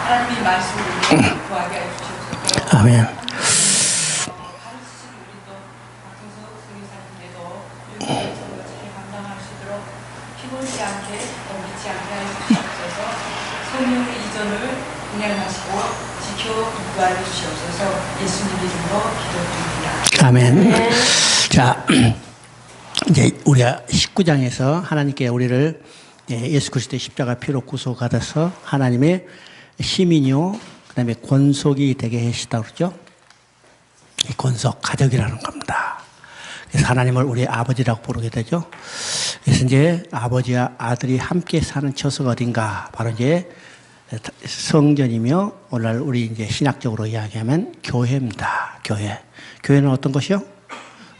하나님의 말씀을 구하게 해주셔서 아멘. 가르치신 우리도 박성석 선교사님께도 우리 선교를 잘 감당할 수 있도록 피곤치 않게 덤비지 않게 하여 주시옵소서. 성령의 이전을 운행하시고 지켜 인도하여 주시옵소서. 예수님 이름으로 기도드립니다. 아멘. 자, 이제 우리가 19장에서 하나님께 우리를 예수 그리스도의 십자가 피로 구속받아서 하나님의 시민이요, 그 다음에 권속이 되게 하시다고 그러죠. 이 권속, 가족이라는 겁니다. 그래서 하나님을 우리 아버지라고 부르게 되죠. 그래서 이제 아버지와 아들이 함께 사는 처소가 어딘가? 바로 이제 성전이며, 오늘 우리 이제 신학적으로 이야기하면 교회입니다. 교회. 교회는 어떤 것이요?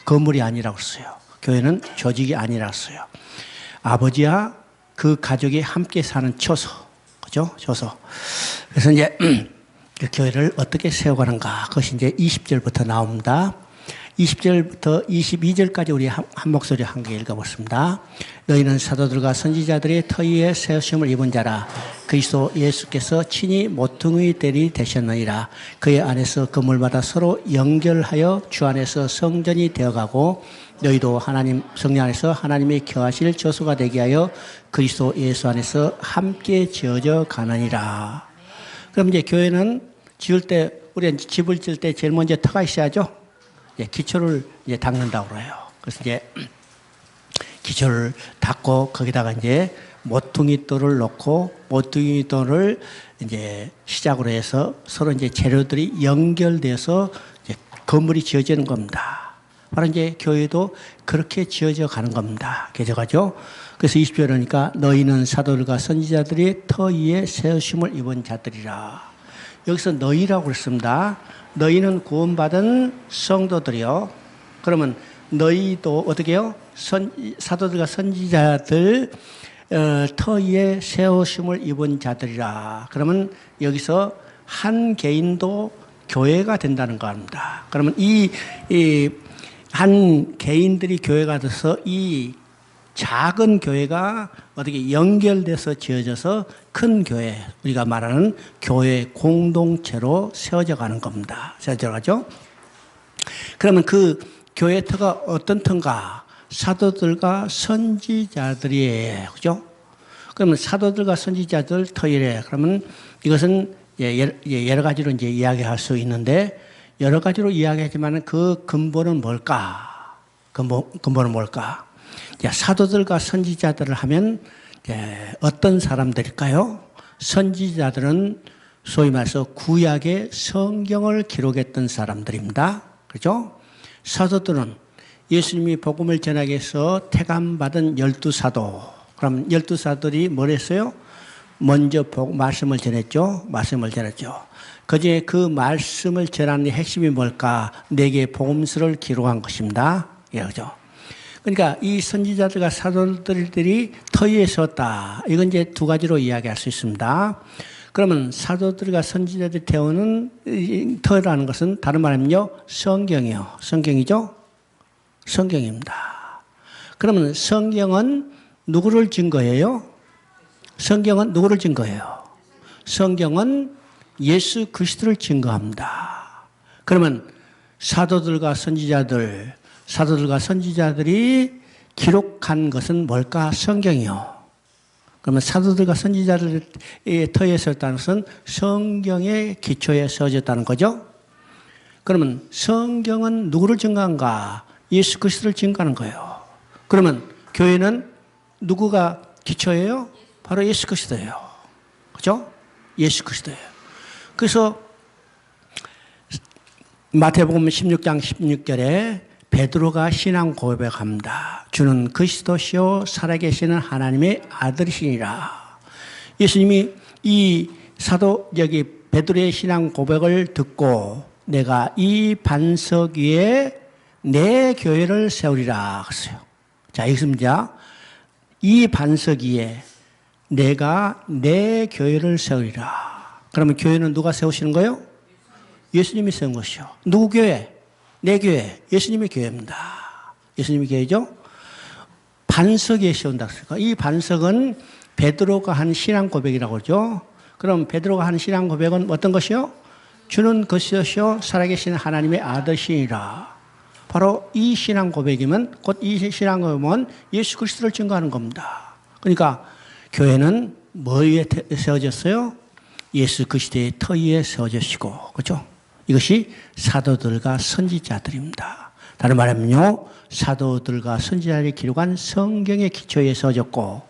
건물이 아니라고 써요. 교회는 조직이 아니라고 써요. 아버지와 그 가족이 함께 사는 처소. 그죠? 처소. 그래서 이제 그 교회를 어떻게 세워가는가. 그것이 이제 20절부터 나옵니다. 20절부터 22절까지 우리 한 목소리 함께 읽어보겠습니다. 너희는 사도들과 선지자들의 터위에 세우심을 입은 자라. 그리스도 예수께서 친히 모퉁이 대리 되셨느니라. 그의 안에서 건물마다 서로 연결하여 주 안에서 성전이 되어가고 너희도 하나님 성령 안에서 하나님의 거하실 저수가 되게 하여 그리스도 예수 안에서 함께 지어져 가느니라. 그럼 이제 교회는 지을 때, 우리가 집을 지을 때 제일 먼저 터가 있어야죠. 기초를 이제 닦는다고 그래요. 그래서 이제 기초를 닦고 거기다가 이제 모퉁이 돌을 넣고 모퉁이 돌을 이제 시작으로 해서 서로 이제 재료들이 연결돼서 이제 건물이 지어지는 겁니다. 바로 이제 교회도 그렇게 지어져 가는 겁니다. 개져가죠. 그래서 20절에 그러니까 너희는 사도들과 선지자들이 터 위에 세우심을 입은 자들이라. 여기서 너희라고 그랬습니다. 너희는 구원받은 성도들이요. 그러면 너희도 어떻게 해요? 사도들과 선지자들 터 위에 세우심을 입은 자들이라. 그러면 여기서 한 개인도 교회가 된다는 겁니다. 그러면 이 한 개인들이 교회가 돼서 이 작은 교회가 어떻게 연결돼서 지어져서 큰 교회, 우리가 말하는 교회 공동체로 세워져 가는 겁니다. 세워져 가죠. 그러면 그 교회 터가 어떤 터인가? 사도들과 선지자들이에요. 그죠? 그러면 사도들과 선지자들 터이래. 그러면 이것은 여러 가지로 이제 이야기할 수 있는데, 여러 가지로 이야기하지만 그 근본은 뭘까? 근본은 뭘까? 사도들과 선지자들을 하면 어떤 사람들일까요? 선지자들은 소위 말해서 구약의 성경을 기록했던 사람들입니다. 그렇죠? 사도들은 예수님이 복음을 전하기 위해서 택함받은 12사도. 그럼 12사도들이 뭘 했어요? 먼저 말씀을 전했죠. 말씀을 전했죠. 그중에 그 말씀을 전하는 핵심이 뭘까? 네개의 복음서를 기록한 것입니다. 예, 그죠? 그러니까 이 선지자들과 사도들이 터 위에 섰다. 이건 이제 두 가지로 이야기할 수 있습니다. 그러면 사도들과 선지자들이 태우는 터라는 것은 다른 말하면요, 성경이요. 성경이죠? 성경입니다. 그러면 성경은 누구를 증거해요? 성경은 누구를 증거해요? 성경은 예수 그리스도를 증거합니다. 그러면 사도들과 선지자들이 기록한 것은 뭘까? 성경이요. 그러면 사도들과 선지자들의 터에 섰다는 것은 성경의 기초에 서졌다는 거죠. 그러면 성경은 누구를 증거한가? 예수 그리스도를 증거하는 거예요. 그러면 교회는 누구가 기초예요? 바로 예수 그리스도예요. 그죠? 예수 그리스도예요. 그래서 마태복음 16장 16절에 베드로가 신앙 고백합니다. 주는 그리스도시요 살아계시는 하나님의 아들이시니라. 예수님이 이 사도 베드로의 신앙 고백을 듣고 내가 이 반석 위에 내 교회를 세우리라 했어요. 자, 읽습니다. 이 반석 위에 내가 내 교회를 세우리라. 그러면 교회는 누가 세우시는 거예요? 예수님이 세운 것이요. 누구 교회? 내 교회. 예수님의 교회입니다. 예수님의 교회죠? 반석 위에 세운다. 이 반석은 베드로가 한 신앙 고백이라고 그러죠. 그럼 베드로가 하는 신앙 고백은 어떤 것이요? 주는 그리스도시요 살아계신 하나님의 아들이시니라. 바로 이 신앙 고백이면 곧 이 신앙 고백은 예수 그리스도를 증거하는 겁니다. 그러니까 교회는 뭐 위에 세워졌어요? 예수 그리스도의 터 위에 세워졌시고, 그렇죠? 이것이 사도들과 선지자들입니다. 다른 말하면요, 사도들과 선지자들이 기록한 성경의 기초에 세워졌고,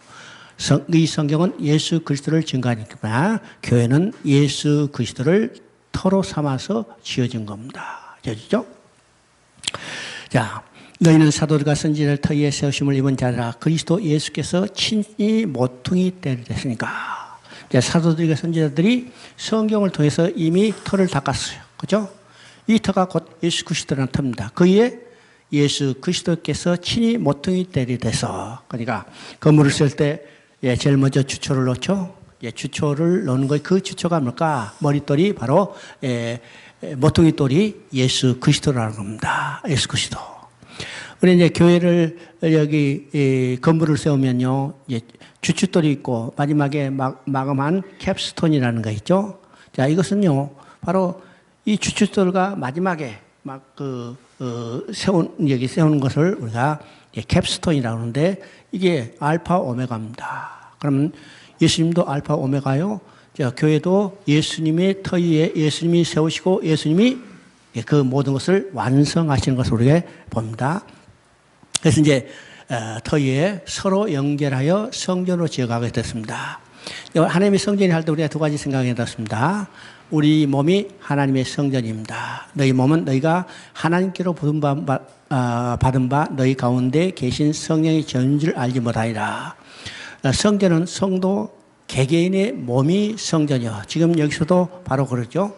이 성경은 예수 그리스도를 증거하니까 교회는 예수 그리스도를 터로 삼아서 지어진 겁니다. 되죠? 자, 너희는 사도들과 선지자를 터 위에 세우심을 입은 자라 그리스도 예수께서 친히 모퉁이 때를 됐으니까. 사도들과 선지자들이 성경을 통해서 이미 터를 닦았어요. 그죠? 이 터가 곧 예수 그리스도라는 터입니다. 그 위에 예수 그리스도께서 친히 모퉁이 때리 돼서, 그러니까 건물을 쓸 때 제일 먼저 주초를 넣죠. 주초를 넣는 거, 그 주초가 뭘까? 머릿돌이 바로 모퉁이 돌이 예수 그리스도라는 겁니다. 예수 그리스도. 우리 이제 교회를 여기 건물을 세우면요, 주춧돌이 있고 마지막에 마감한 캡스톤이라는 거 있죠. 자, 이것은요 바로 이 주춧돌과 마지막에 세우는 것을 우리가 캡스톤이라고 하는데 이게 알파 오메가입니다. 그러면 예수님도 알파 오메가요. 자, 교회도 예수님의 터 위에 예수님이 세우시고 예수님이 그 모든 것을 완성하시는 것을 우리가 봅니다. 그래서 이제 터 위에 서로 연결하여 성전으로 지어가게 됐습니다. 하나님의 성전이 할 때 우리가 두 가지 생각이 들었습니다. 우리 몸이 하나님의 성전입니다. 너희 몸은 너희가 하나님께로 받은 바 너희 가운데 계신 성령의 전주를 알지 못하리라. 성전은 성도 개개인의 몸이 성전이요. 지금 여기서도 바로 그러죠.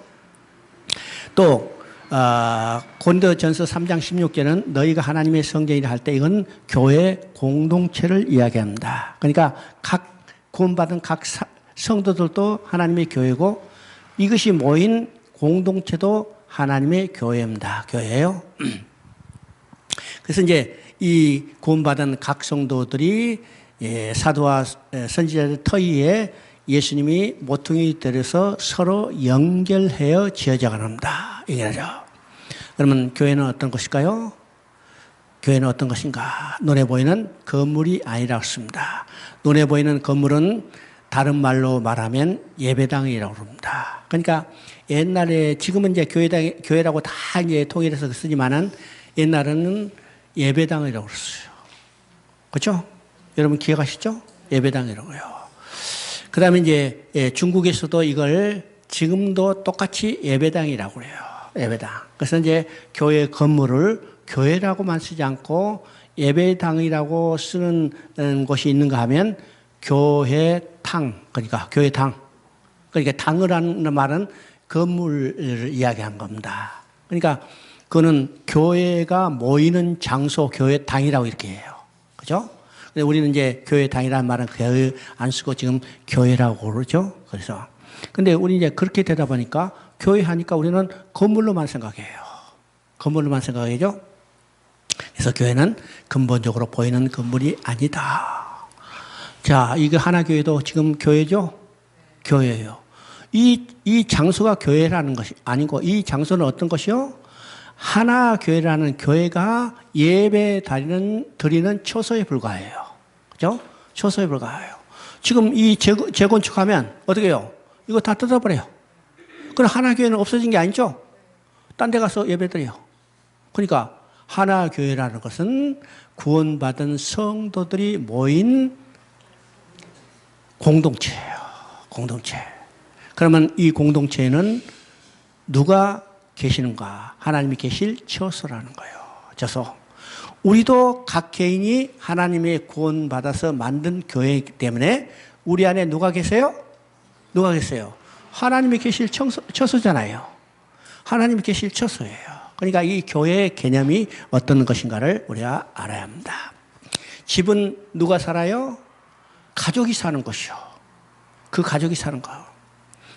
또 고린도전서 3장 16절은 너희가 하나님의 성전이라 할 때 이건 교회 공동체를 이야기합니다. 그러니까 각 구원받은 각 성도들도 하나님의 교회고 이것이 모인 공동체도 하나님의 교회입니다. 교회예요. 그래서 이제 이 구원받은 각 성도들이 사도와 선지자들 터 위에 예수님이 모퉁이 들여서 서로 연결하여 지어져 갑니다. 이게죠. 그러면 교회는 어떤 것일까요? 교회는 어떤 것인가? 눈에 보이는 건물이 아니라고 했습니다. 눈에 보이는 건물은 다른 말로 말하면 예배당이라고 합니다. 그러니까 옛날에 지금은 이제 교회라고 다 이제 통일해서 쓰지만은 옛날에는 예배당이라고 그랬어요. 그렇죠? 여러분 기억하시죠? 예배당이라고요. 그 다음에 이제 중국에서도 이걸 지금도 똑같이 예배당이라고 그래요. 예배당. 그래서 이제 교회 건물을 교회라고만 쓰지 않고 예배당이라고 쓰는 곳이 있는가 하면 교회당, 그러니까 교회당. 그러니까 당을 하는 말은 건물을 이야기한 겁니다. 그러니까 그거는 교회가 모이는 장소, 교회당이라고 이렇게 해요. 그죠? 근데 우리는 이제 교회당이라는 말은 교회 안 쓰고 지금 교회라고 그러죠. 그래서. 근데 우리 이제 그렇게 되다 보니까 교회 하니까 우리는 건물로만 생각해요. 건물로만 생각하죠. 그래서 교회는 근본적으로 보이는 건물이 아니다. 자, 이거 하나교회도 지금 교회죠? 교회예요. 이 장소가 교회라는 것이 아니고 이 장소는 어떤 것이요? 하나교회라는 교회가 예배 드리는 초소에 불과해요. 그죠? 초소에 불과해요. 지금 이 재건축하면 어떻게 해요? 이거 다 뜯어버려요. 그럼 하나교회는 없어진 게 아니죠? 딴 데 가서 예배 드려요. 그러니까 하나교회라는 것은 구원받은 성도들이 모인 공동체예요. 공동체. 그러면 이 공동체에는 누가 계시는가? 하나님이 계실 처소라는 거예요. 처소. 우리도 각 개인이 하나님의 구원받아서 만든 교회이기 때문에 우리 안에 누가 계세요? 누가 계세요? 하나님이 계실 처소잖아요. 하나님이 계실 처소예요. 그러니까 이 교회의 개념이 어떤 것인가를 우리가 알아야 합니다. 집은 누가 살아요? 가족이 사는 것이요. 그 가족이 사는 거.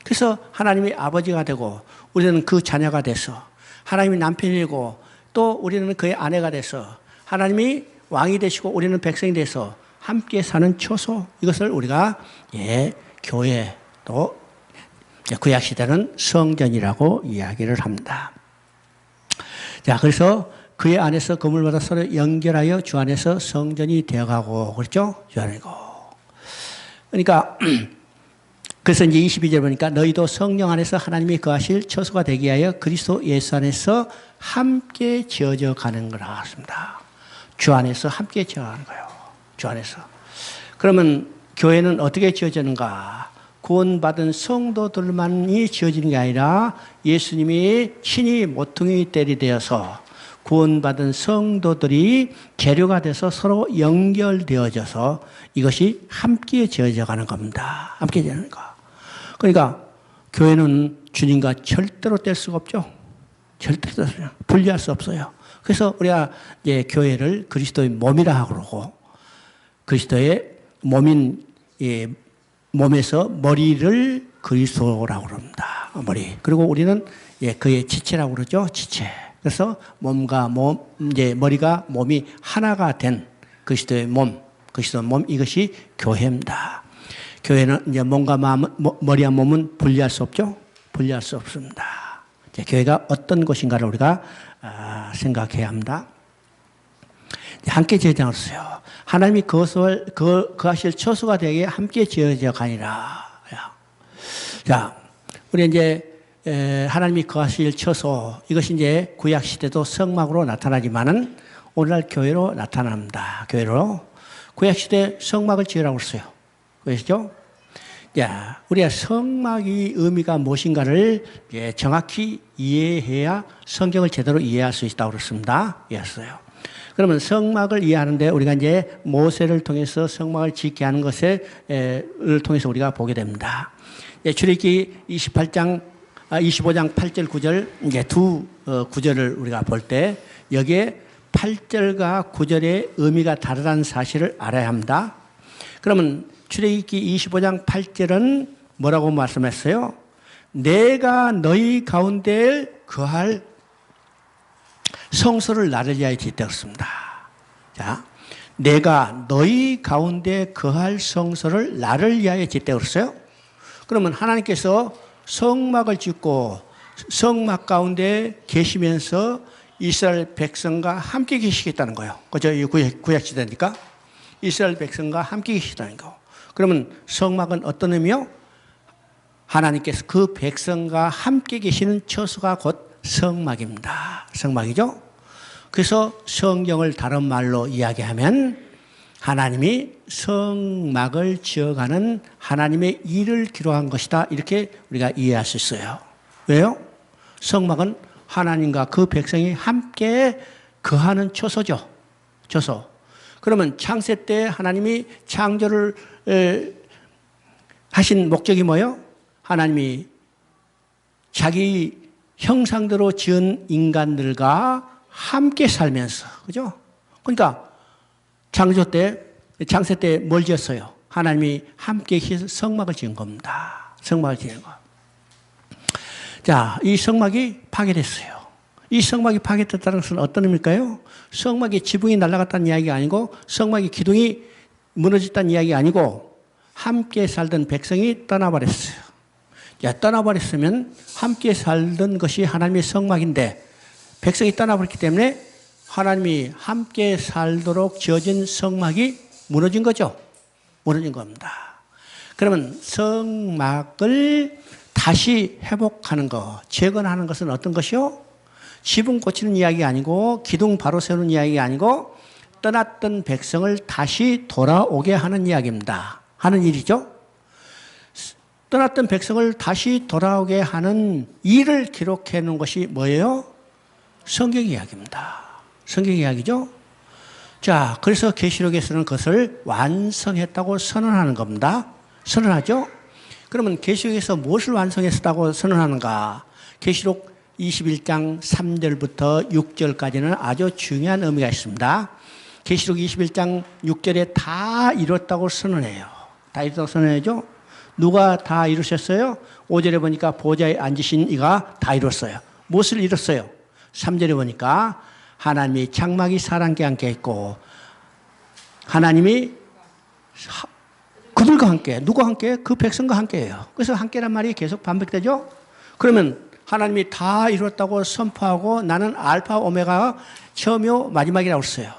그래서 하나님이 아버지가 되고 우리는 그 자녀가 돼서 하나님이 남편이고 또 우리는 그의 아내가 돼서 하나님이 왕이 되시고 우리는 백성이 돼서 함께 사는 처소. 이것을 우리가 교회 또 구약 시대는 성전이라고 이야기를 합니다. 자, 그래서 그의 안에서 건물마다 서로 연결하여 주 안에서 성전이 되어가고, 그렇죠? 주 안이고. 그러니까 그래서 이제 22절 보니까 너희도 성령 안에서 하나님이 거하실 처소가 되기 위하여 그리스도 예수 안에서 함께 지어져 가는 거라 했습니다. 주 안에서 함께 지어가는 거예요. 주 안에서. 그러면 교회는 어떻게 지어지는가? 구원받은 성도들만이 지어지는 게 아니라 예수님이 친히 모퉁이 떼리 되어서 구원받은 성도들이 재료가 돼서 서로 연결되어져서 이것이 함께 지어져 가는 겁니다. 함께 지어지는 거. 그러니까 교회는 주님과 절대로 뗄 수가 없죠. 절대로 분리할 수 없어요. 그래서 우리가 이제 교회를 그리스도의 몸이라 하고 그러고 그리스도의 몸인 몸에서 머리를 그리스도라고 그럽니다. 머리. 그리고 우리는 그의 지체라고 그러죠. 지체. 그래서 몸과 몸, 이제 머리가 몸이 하나가 된 그리스도의 몸, 그리스도의 몸, 이것이 교회입니다. 교회는 이제 몸과 머리와 몸은 분리할 수 없죠. 분리할 수 없습니다. 이제 교회가 어떤 곳인가를 우리가 생각해야 합니다. 함께 지어졌어요. 하나님이 거하실 처소가 되게 함께 지어져 가니라. 자, 우리 이제 하나님이 거하실 처소, 이것이 이제 구약 시대도 성막으로 나타나지만은 오늘날 교회로 나타납니다. 교회로. 구약 시대 성막을 지으라고 했어요. 그러시죠? 야, 우리가 성막의 의미가 무엇인가를 정확히 이해해야 성경을 제대로 이해할 수 있다고 그랬습니다. 이해했어요. 그러면 성막을 이해하는데 우리가 이제 모세를 통해서 성막을 짓게 하는 것을 통해서 우리가 보게 됩니다. 출애굽기 25장 8절 9절 이제 두 구절을 우리가 볼 때 여기에 8절과 9절의 의미가 다르다는 사실을 알아야 합니다. 그러면 출애굽기 25장 8절은 뭐라고 말씀했어요? 내가 너희 가운데 거할 성소를 나를 위하여 짓되었습니다. 자, 내가 너희 가운데 거할 성소를 나를 위하여 짓되었어요. 그러면 하나님께서 성막을 짓고 성막 가운데 계시면서 이스라엘 백성과 함께 계시겠다는 거예요. 그죠? 구약 시대니까 이스라엘 백성과 함께 계시다는 거. 그러면 성막은 어떤 의미요? 하나님께서 그 백성과 함께 계시는 처소가 곧 성막입니다. 성막이죠? 그래서 성경을 다른 말로 이야기하면 하나님이 성막을 지어가는 하나님의 일을 기록한 것이다. 이렇게 우리가 이해할 수 있어요. 왜요? 성막은 하나님과 그 백성이 함께 거하는 처소죠. 처소. 그러면 창세 때 하나님이 창조를 하신 목적이 뭐예요? 하나님이 자기 형상대로 지은 인간들과 함께 살면서, 그죠? 그러니까 창세 때 뭘 지었어요? 하나님이 함께 성막을 지은 겁니다. 성막을 지은 거. 자, 이 성막이 파괴됐어요. 이 성막이 파괴됐다는 것은 어떤 의미일까요? 성막의 지붕이 날아갔다는 이야기가 아니고 성막의 기둥이 무너졌다는 이야기가 아니고 함께 살던 백성이 떠나버렸어요. 야, 떠나버렸으면 함께 살던 것이 하나님의 성막인데 백성이 떠나버렸기 때문에 하나님이 함께 살도록 지어진 성막이 무너진 거죠. 무너진 겁니다. 그러면 성막을 다시 회복하는 것, 재건하는 것은 어떤 것이요? 지붕 고치는 이야기가 아니고 기둥 바로 세우는 이야기가 아니고 떠났던 백성을 다시 돌아오게 하는 이야기입니다. 하는 일이죠. 떠났던 백성을 다시 돌아오게 하는 일을 기록해 놓은 것이 뭐예요? 성경 이야기입니다. 성경 이야기죠. 자, 그래서 계시록에서는 그것을 완성했다고 선언하는 겁니다. 선언하죠. 그러면 계시록에서 무엇을 완성했다고 선언하는가? 계시록 21장 3절부터 6절까지는 아주 중요한 의미가 있습니다. 계시록 21장 6절에 다 이뤘다고 선언해요. 다 이뤘다고 선언해죠. 누가 다 이루셨어요? 5절에 보니까 보좌에 앉으신 이가 다 이뤘어요. 무엇을 이뤘어요? 3절에 보니까 하나님이 장막이 사람과 함께 있고 하나님이 그들과 함께, 누구와 함께? 그 백성과 함께예요. 그래서 함께란 말이 계속 반복되죠. 그러면 하나님이 다 이루었다고 선포하고 나는 알파 오메가가 처음이요 마지막이라고 했어요.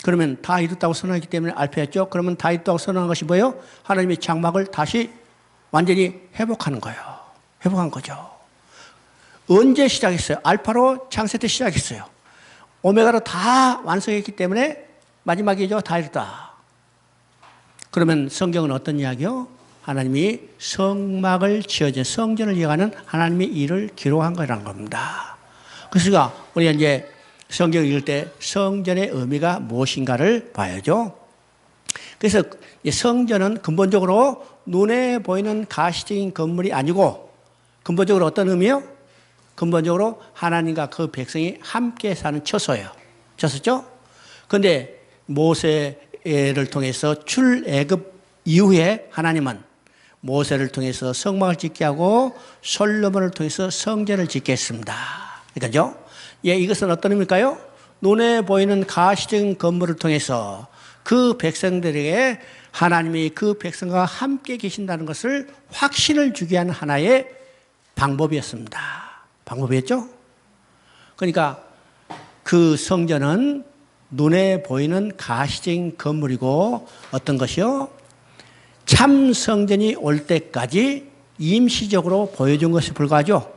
그러면 다 이뤘다고 선언했기 때문에 알파였죠. 그러면 다 이뤘다고 선언한 것이 뭐예요? 하나님이 장막을 다시 완전히 회복하는 거예요. 회복한 거죠. 언제 시작했어요? 알파로 창세 때 시작했어요. 오메가로 다 완성했기 때문에 마지막이죠. 다 이뤘다. 그러면 성경은 어떤 이야기요? 하나님이 성막을 지어진 성전을 이어가는 하나님의 일을 기록한 거라는 겁니다. 그래서 우리가 이제 성경을 읽을 때 성전의 의미가 무엇인가를 봐야죠. 그래서 성전은 근본적으로 눈에 보이는 가시적인 건물이 아니고 근본적으로 어떤 의미요? 근본적으로 하나님과 그 백성이 함께 사는 처소예요. 처소죠? 그런데 모세를 통해서 출애굽 이후에 하나님은 모세를 통해서 성막을 짓게 하고 솔로몬을 통해서 성전을 짓게 했습니다. 그러니까요. 예, 이것은 어떤 의미일까요? 눈에 보이는 가시적인 건물을 통해서 그 백성들에게 하나님이 그 백성과 함께 계신다는 것을 확신을 주게 하는 하나의 방법이었습니다. 방법이었죠? 그러니까 그 성전은 눈에 보이는 가시적인 건물이고 어떤 것이요? 참 성전이 올 때까지 임시적으로 보여준 것에 불과하죠.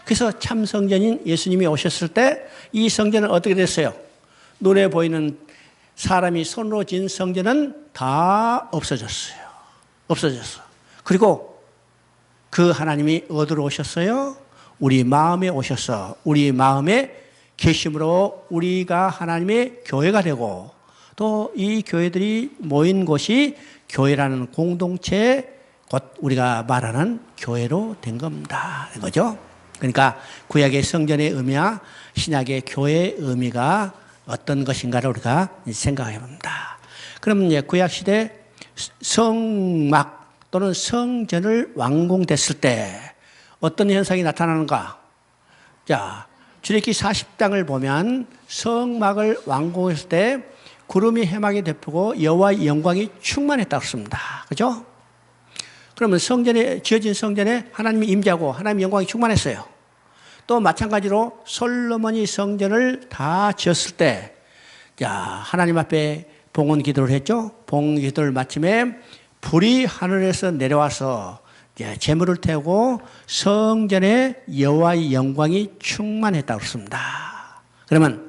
그래서 참 성전인 예수님이 오셨을 때 이 성전은 어떻게 됐어요? 눈에 보이는 사람이 손으로 지은 성전은 다 없어졌어요. 없어졌어. 그리고 그 하나님이 어디로 오셨어요? 우리 마음에 오셔서 우리 마음에 계심으로 우리가 하나님의 교회가 되고 또 이 교회들이 모인 곳이 교회라는 공동체 곧 우리가 말하는 교회로 된 겁니다. 그죠? 그러니까 구약의 성전의 의미와 신약의 교회의 의미가 어떤 것인가를 우리가 생각해 봅니다. 그러면 이제 구약 시대 성막 또는 성전을 완공됐을 때 어떤 현상이 나타나는가? 자, 출애굽기 40장을 보면 성막을 완공했을 때 구름이 해막에 덮고 여호와의 영광이 충만했다고 했습니다. 그죠? 그러면 성전에 지어진 성전에 하나님이 임재하고 하나님의 영광이 충만했어요. 또 마찬가지로 솔로몬이 성전을 다 지었을 때, 자, 하나님 앞에 봉헌 기도를 했죠. 봉헌 기도를 마침에 불이 하늘에서 내려와서 제물을 태우고 성전에 여호와의 영광이 충만했다고 했습니다. 그러면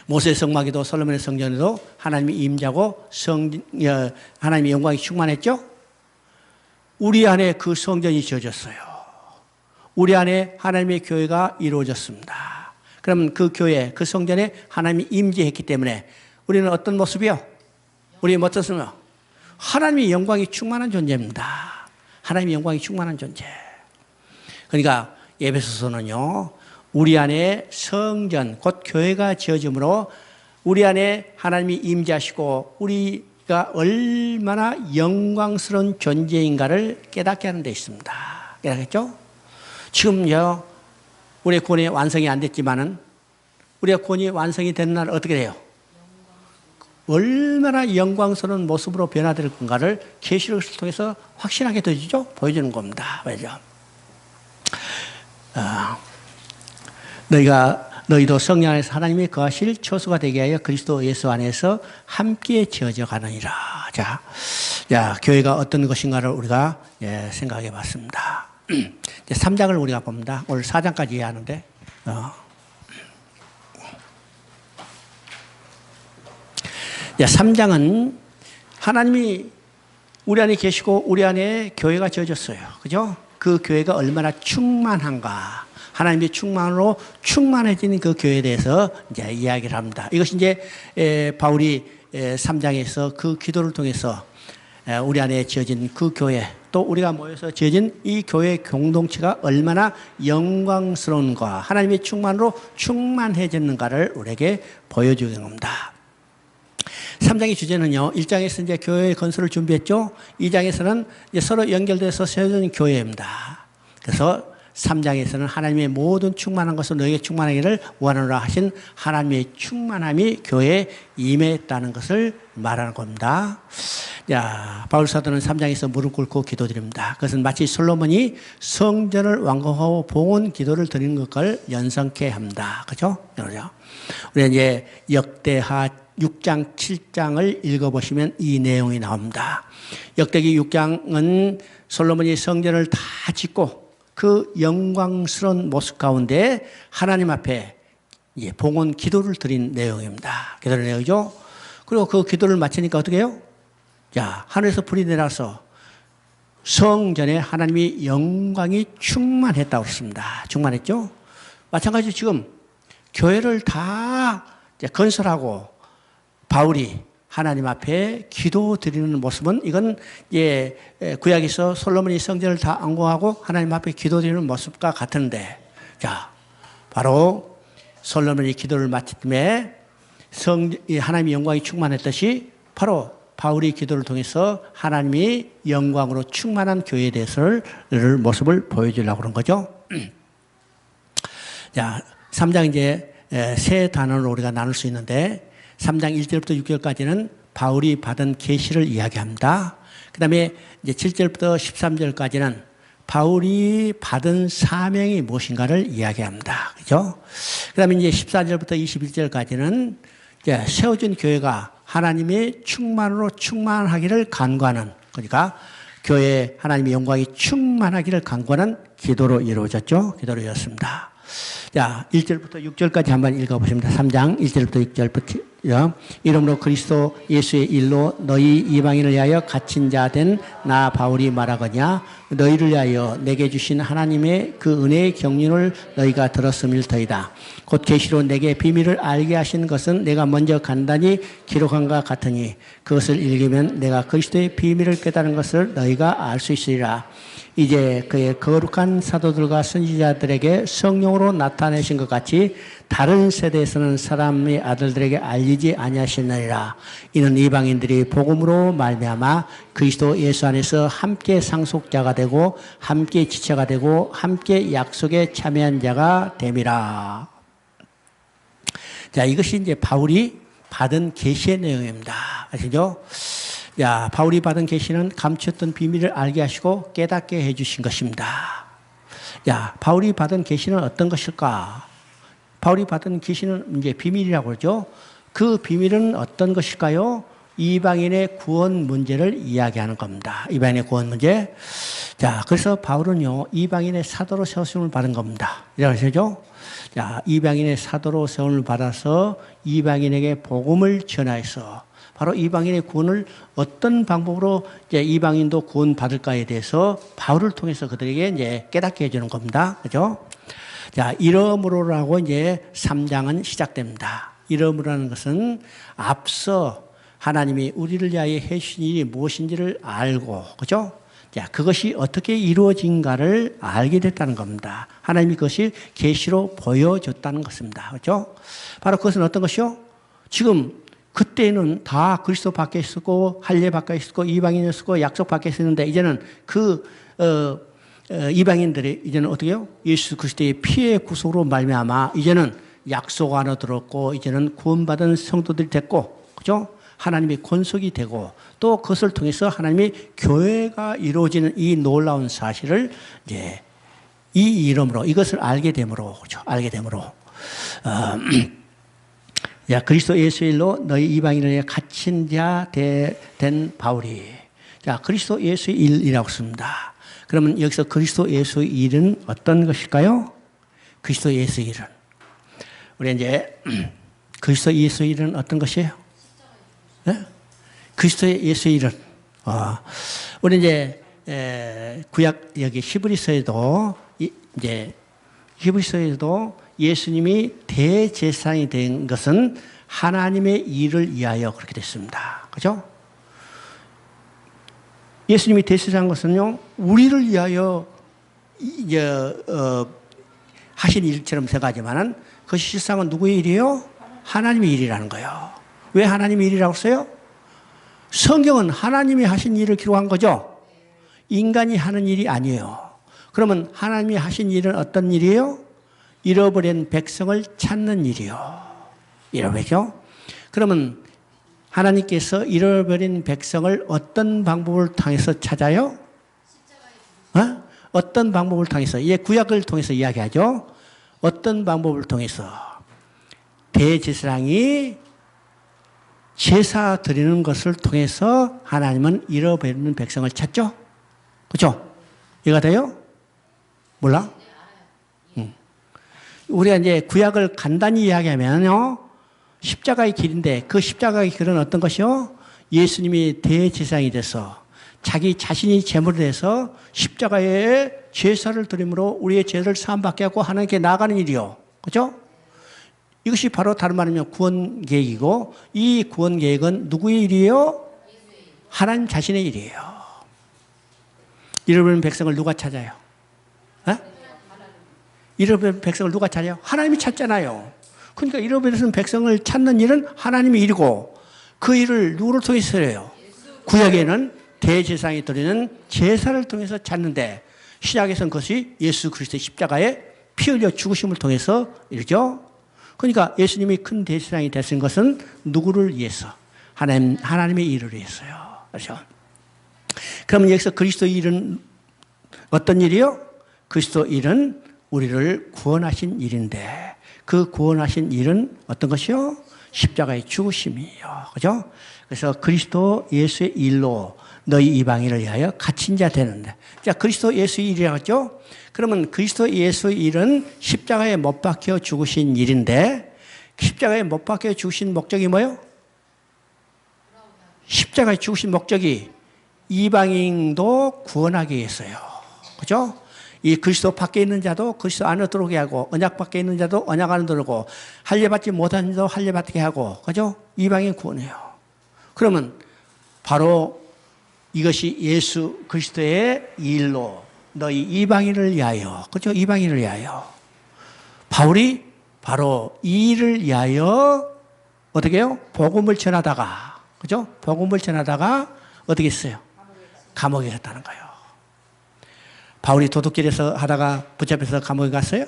모세의 성막에도 솔로몬의 성전에도 하나님이 임재하고 하나님의 영광이 충만했죠. 우리 안에 그 성전이 지어졌어요. 우리 안에 하나님의 교회가 이루어졌습니다. 그러면 그 교회, 그 성전에 하나님이 임재했기 때문에 우리는 어떤 모습이요? 우리 어떻습니까? 하나님의 영광이 충만한 존재입니다. 하나님의 영광이 충만한 존재. 그러니까 에베소서는요, 우리 안에 성전, 곧 교회가 지어짐으로 우리 안에 하나님이 임재하시고 우리가 얼마나 영광스러운 존재인가를 깨닫게 하는 데 있습니다. 깨닫겠죠? 지금요, 우리의 구원이 완성이 안 됐지만은 우리가 구원이 완성이 되는 날 어떻게 돼요? 얼마나 영광스러운 모습으로 변화될 건가를 계시록을 통해서 확신하게 되죠? 보여주는 겁니다. 왜죠? 너희도 성령 안에서 하나님이 거하실 처소가 되게 하여 그리스도 예수 안에서 함께 지어져 가느니라. 자, 교회가 어떤 것인가를 우리가 생각해 봤습니다. 3장을 우리가 봅니다. 오늘 4장까지 이해하는데, 3장은 하나님이 우리 안에 계시고 우리 안에 교회가 지어졌어요. 그죠? 그 교회가 얼마나 충만한가. 하나님의 충만으로 충만해지는 그 교회에 대해서 이제 이야기를 합니다. 이것이 이제 바울이 3장에서 그 기도를 통해서 우리 안에 지어진 그 교회, 또 우리가 모여서 지어진 이 교회 공동체가 얼마나 영광스러운가, 하나님의 충만으로 충만해졌는가를 우리에게 보여주는 겁니다. 3장의 주제는요, 1장에서 이제 교회 건설을 준비했죠. 2장에서는 이제 서로 연결돼서 세워진 교회입니다. 그래서 3장에서는 하나님의 모든 충만한 것을 너에게 충만하기를 원하노라 하신 하나님의 충만함이 교회에 임했다는 것을 말하는 겁니다. 자, 바울 사도는 3장에서 무릎 꿇고 기도드립니다. 그것은 마치 솔로몬이 성전을 완공하고 봉헌 기도를 드리는 것을 연상케 합니다. 그죠? 우리 이제 역대하 6장, 7장을 읽어보시면 이 내용이 나옵니다. 역대기 6장은 솔로몬이 성전을 다 짓고 그 영광스러운 모습 가운데 하나님 앞에 봉헌 기도를 드린 내용입니다. 기도를 내용이죠. 그리고 그 기도를 마치니까 어떻게 해요? 자, 하늘에서 불이 내려서 성전에 하나님의 영광이 충만했다고 했습니다. 충만했죠? 마찬가지로 지금 교회를 다 건설하고 바울이 하나님 앞에 기도 드리는 모습은 이건 구약에서 솔로몬이 성전을 다 완공하고 하나님 앞에 기도 드리는 모습과 같은데, 자, 바로 솔로몬이 기도를 마쳤음에 하나님의 영광이 충만했듯이 바로 바울이 기도를 통해서 하나님이 영광으로 충만한 교회에 대해서를 모습을 보여주려고 그런 거죠. 자, 3장 이제 세 단원으로 우리가 나눌 수 있는데 3장 1절부터 6절까지는 바울이 받은 계시를 이야기합니다. 그 다음에 이제 7절부터 13절까지는 바울이 받은 사명이 무엇인가를 이야기합니다. 그죠? 그 다음에 이제 14절부터 21절까지는 이제 세워진 교회가 하나님의 충만으로 충만하기를 간구하는, 그러니까 교회에 하나님의 영광이 충만하기를 간구하는 기도로 이루어졌죠. 기도로 이루어졌습니다. 자, 1절부터 6절까지 한번 읽어보십니다. 3장 1절부터 6절부터. 이러므로 그리스도 예수의 일로 너희 이방인을 위하여 갇힌 자 된 나 바울이 말하거냐, 너희를 위하여 내게 주신 하나님의 그 은혜의 경륜을 너희가 들었음일 터이다. 곧 계시로 내게 비밀을 알게 하신 것은 내가 먼저 간단히 기록한 것 같으니 그것을 읽으면 내가 그리스도의 비밀을 깨달은 것을 너희가 알 수 있으리라. 이제 그의 거룩한 사도들과 선지자들에게 성령으로 나타내신 것 같이 다른 세대에서는 사람의 아들들에게 알리지 아니하셨느니라. 이는 이방인들이 복음으로 말미암아 그리스도 예수 안에서 함께 상속자가 되고 함께 지체가 되고 함께 약속에 참여한 자가 됨이라. 자, 이것이 이제 바울이 받은 계시의 내용입니다. 아시죠? 야, 바울이 받은 계시는 감추었던 비밀을 알게 하시고 깨닫게 해주신 것입니다. 야, 바울이 받은 계시는 어떤 것일까? 바울이 받은 계시는 이제 비밀이라고 그러죠. 그 비밀은 어떤 것일까요? 이방인의 구원 문제를 이야기하는 겁니다. 이방인의 구원 문제. 자, 그래서 바울은요, 이방인의 사도로 세우심을 받은 겁니다. 이라고 하시죠? 자, 이방인의 사도로 세움을 받아서 이방인에게 복음을 전하여서 바로 이방인의 구원을 어떤 방법으로 이제 이방인도 구원받을까에 대해서 바울을 통해서 그들에게 이제 깨닫게 해주는 겁니다. 그죠? 자, 이러므로라고 이제 3장은 시작됩니다. 이러므로라는 것은 앞서 하나님이 우리를 위하여 해주신 일이 무엇인지를 알고, 그죠? 자, 그것이 어떻게 이루어진가를 알게 됐다는 겁니다. 하나님이 그것이 계시로 보여줬다는 것입니다. 그죠? 바로 그것은 어떤 것이요? 지금 그때는 다 그리스도 밖에 있었고 할례 밖에 있었고 이방인이었고 약속 밖에 있었는데 이제는 이방인들이 이제는 어떻게 해요? 예수 그리스도의 피의 구속으로 말미암아 이제는 약속 안에 들었고 이제는 구원받은 성도들이 됐고, 그죠? 하나님의 권속이 되고 또 그것을 통해서 하나님의 교회가 이루어지는 이 놀라운 사실을 이제 이 이름으로 이것을 알게 되므로, 그죠? 알게 되므로 야, 그리스도 예수의 일로 너희 이방인을 위해 갇힌 자 된 바울이, 자, 그리스도 예수의 일이라고 씁니다. 그러면 여기서 그리스도 예수의 일은 어떤 것일까요? 그리스도 예수의 일은 우리 이제 그리스도 예수의 일은 어떤 것이에요? 네? 그리스도 예수의 일은 우리 이제 구약 여기 히브리서에도 이제 히브리서에도 예수님이 대제사장이 된 것은 하나님의 일을 위하여 그렇게 됐습니다. 그죠? 예수님이 대제사장인 것은요, 우리를 위하여 하신 일처럼 생각하지만은 그것이 실상은 누구의 일이에요? 하나님의 일이라는 거예요. 왜 하나님의 일이라고 써요? 성경은 하나님이 하신 일을 기록한 거죠. 인간이 하는 일이 아니에요. 그러면 하나님이 하신 일은 어떤 일이에요? 잃어버린 백성을 찾는 일이요. 잃어버리죠? 그러면 하나님께서 잃어버린 백성을 어떤 방법을 통해서 찾아요? 어떤 방법을 통해서? 이제 구약을 통해서 이야기하죠. 어떤 방법을 통해서? 대제사장이 제사 드리는 것을 통해서 하나님은 잃어버리는 백성을 찾죠? 그렇죠? 이해가 돼요? 몰라? 우리가 이제 구약을 간단히 이야기하면요. 십자가의 길인데 그 십자가의 길은 어떤 것이요? 예수님이 대제사장이 돼서 자기 자신이 제물이 돼서 십자가에 제사를 드림으로 우리의 죄를 사함받게 하고 하나님께 나아가는 일이요. 그렇죠? 이것이 바로 다른 말이면 구원 계획이고 이 구원 계획은 누구의 일이에요? 하나님 자신의 일이에요. 잃어버린 백성을 누가 찾아요? 잃어버린 백성을 누가 찾아요? 하나님이 찾잖아요. 그러니까 잃어버린 백성을 찾는 일은 하나님의 일이고 그 일을 누구를 통해서 해요? 구약에는 대제사장이 드리는 제사를 통해서 찾는데 신약에서는 그것이 예수 그리스도의 십자가에 피 흘려 죽으심을 통해서 이르죠. 그러니까 예수님이 큰 대제사장이 되신 것은 누구를 위해서? 하나님의 일을 위해서요. 그렇죠? 그러면 여기서 그리스도의 일은 어떤 일이요? 그리스도의 일은 우리를 구원하신 일인데 그 구원하신 일은 어떤 것이요? 십자가의 죽으심이요. 그죠? 그래서 그리스도 예수의 일로 너희 이방인을 위하여 갇힌 자 되는데. 자, 그리스도 예수의 일이라고 했죠? 그러면 그리스도 예수의 일은 십자가에 못 박혀 죽으신 일인데 십자가에 못 박혀 죽으신 목적이 뭐예요? 십자가에 죽으신 목적이 이방인도 구원하기 위해서요. 그죠? 이 그리스도 밖에 있는 자도 그리스도 안으로 들어오게 하고 언약 밖에 있는 자도 언약 안으로 들어오고 할례받지 못한 자도 할례받게 하고 그죠? 이방인 구원해요. 그러면 바로 이것이 예수 그리스도의 일로 너희 이방인을 위하여 그죠? 이방인을 위하여 바울이 바로 이 일을 위하여 어떻게 해요? 복음을 전하다가 그죠? 복음을 전하다가 어떻게 했어요? 감옥에 갔다는 거예요. 바울이 도둑질에서 하다가 붙잡혀서 감옥에 갔어요?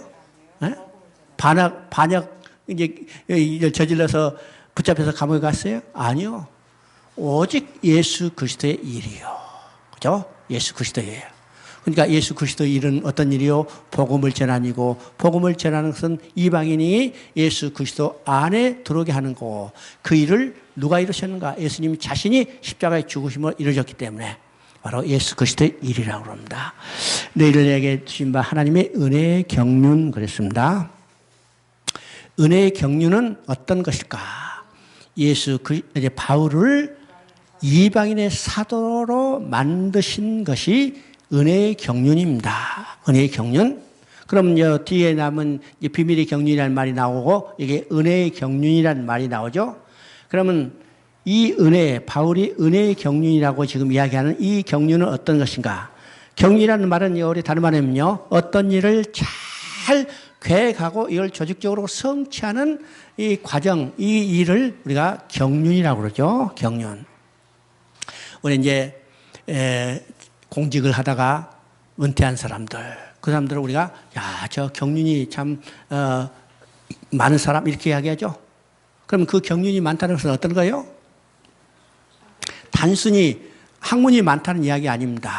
네? 반역 이제 저질러서 붙잡혀서 감옥에 갔어요? 아니요. 오직 예수 그리스도의 일이요. 그죠? 예수 그리스도예요. 그러니까 예수 그리스도의 일은 어떤 일이요? 복음을 전하는 일이고 복음을 전하는 것은 이방인이 예수 그리스도 안에 들어오게 하는 거고 그 일을 누가 이루셨는가? 예수님 자신이 십자가의 죽으심을 이루셨기 때문에 바로 예수 그리스도의 일이라고 합니다. 너희를 내게 주신 바 하나님의 은혜의 경륜 그랬습니다. 은혜의 경륜은 어떤 것일까? 이제 바울을 이방인의 사도로 만드신 것이 은혜의 경륜입니다. 은혜의 경륜. 그럼 뒤에 남은 비밀의 경륜이라는 말이 나오고 이게 은혜의 경륜이라는 말이 나오죠. 그러면 이 은혜, 바울이 은혜의 경륜이라고 지금 이야기하는 이 경륜은 어떤 것인가? 경륜이라는 말은 우리 다른 말이면요. 어떤 일을 잘 계획하고 이걸 조직적으로 성취하는 이 과정, 이 일을 우리가 경륜이라고 그러죠. 경륜. 우리 이제 공직을 하다가 은퇴한 사람들, 그 사람들을 우리가 야, 저 경륜이 참 많은 사람 이렇게 이야기하죠. 그럼 그 경륜이 많다는 것은 어떤 거예요? 단순히 학문이 많다는 이야기 아닙니다.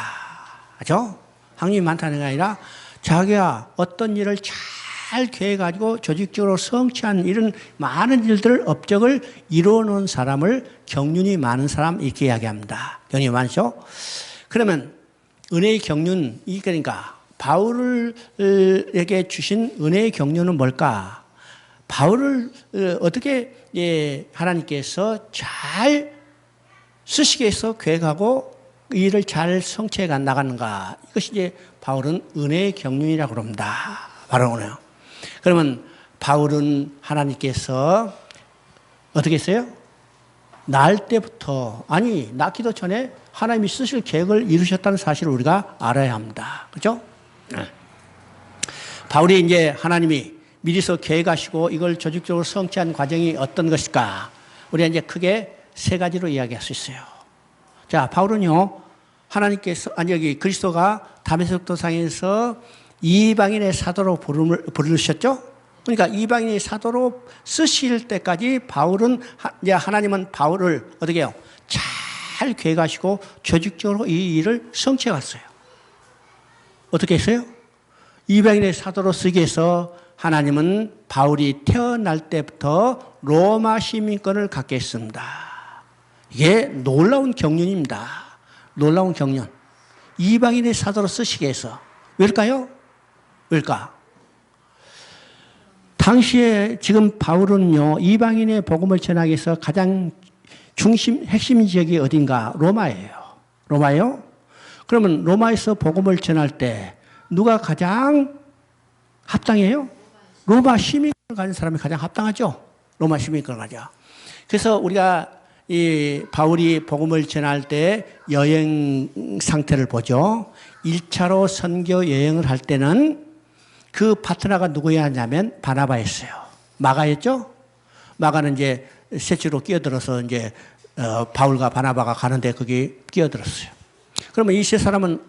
그죠? 학문이 많다는 게 아니라 자기가 어떤 일을 잘 계획가지고 조직적으로 성취한 이런 많은 일들을 업적을 이루어놓은 사람을 경륜이 많은 사람 이렇게 이야기합니다. 경륜이 많죠? 그러면 은혜의 경륜, 그러니까 바울에게 주신 은혜의 경륜은 뭘까? 바울을 어떻게 하나님께서 잘 쓰시게 해서 계획하고 이 일을 잘 성취해 나가는가. 이것이 이제 바울은 은혜의 경륜이라고 합니다. 바로 오네요. 그러면 바울은 하나님께서 어떻게 했어요? 낳을 때부터, 아니, 낳기도 전에 하나님이 쓰실 계획을 이루셨다는 사실을 우리가 알아야 합니다. 그죠? 네. 바울이 이제 하나님이 미리서 계획하시고 이걸 조직적으로 성취한 과정이 어떤 것일까? 우리가 이제 크게 세 가지로 이야기할 수 있어요. 자, 바울은요, 하나님께서, 아니, 여기 그리스도가 다메섹 도상에서 이방인의 사도로 부르셨죠? 그러니까 이방인의 사도로 쓰실 때까지 바울은, 이제 하나님은 바울을 어떻게 해요? 잘 계획하시고 조직적으로 이 일을 성취해 갔어요. 어떻게 했어요? 이방인의 사도로 쓰기 위해서 하나님은 바울이 태어날 때부터 로마 시민권을 갖게 했습니다. 이게 놀라운 경륜입니다. 놀라운 경륜. 이방인의 사도로 쓰시게 해서. 왜일까요? 왜일까? 당시에 지금 바울은요, 이방인의 복음을 전하기 위해서 가장 핵심 지역이 어딘가? 로마예요. 로마요? 그러면 로마에서 복음을 전할 때 누가 가장 합당해요? 로마 시민권을 가진 사람이 가장 합당하죠. 로마 시민권을 가져. 그래서 우리가 이 바울이 복음을 전할 때 여행 상태를 보죠. 1차로 선교 여행을 할 때는 그 파트너가 누구였냐면 바나바였어요. 마가였죠? 마가는 이제 셋째로 끼어들어서 이제 바울과 바나바가 가는데 거기 끼어들었어요. 그러면 이 세 사람은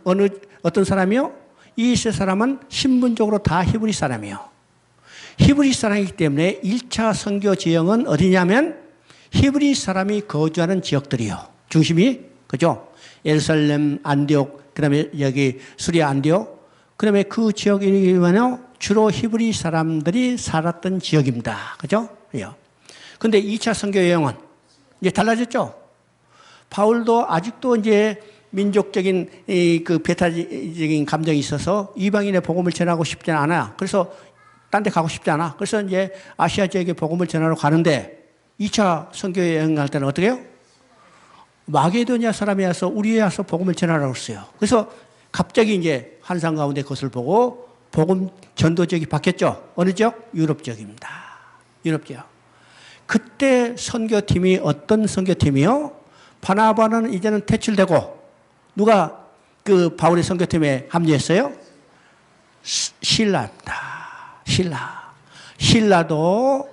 어떤 사람이요? 이 세 사람은 신분적으로 다 히브리 사람이에요. 히브리 사람이기 때문에 1차 선교 지형은 어디냐면 히브리 사람이 거주하는 지역들이요. 중심이, 그죠? 예루살렘, 안디옥, 그 다음에 여기 수리아 안디옥, 그 다음에 그 지역이면요, 주로 히브리 사람들이 살았던 지역입니다. 그죠? 근데 2차 선교 여행은 이제 달라졌죠? 바울도 아직도 이제 민족적인 그 배타적인 감정이 있어서 이방인의 복음을 전하고 싶지 않아요. 그래서 딴 데 가고 싶지 않아. 그래서 이제 아시아 지역에 복음을 전하러 가는데 2차 선교 여행 갈 때는 어떻게 해요? 마게도니아 사람이 와서 우리에 와서 복음을 전하라고 했어요. 그래서 갑자기 이제 환상 가운데 그것을 보고 복음 전도 지역이 바뀌었죠. 어느 지역? 유럽 지역입니다. 유럽 지역. 그때 선교팀이 어떤 선교팀이요? 바나바는 이제는 퇴출되고 누가 그 바울의 선교팀에 합류했어요? 실라입니다. 신라도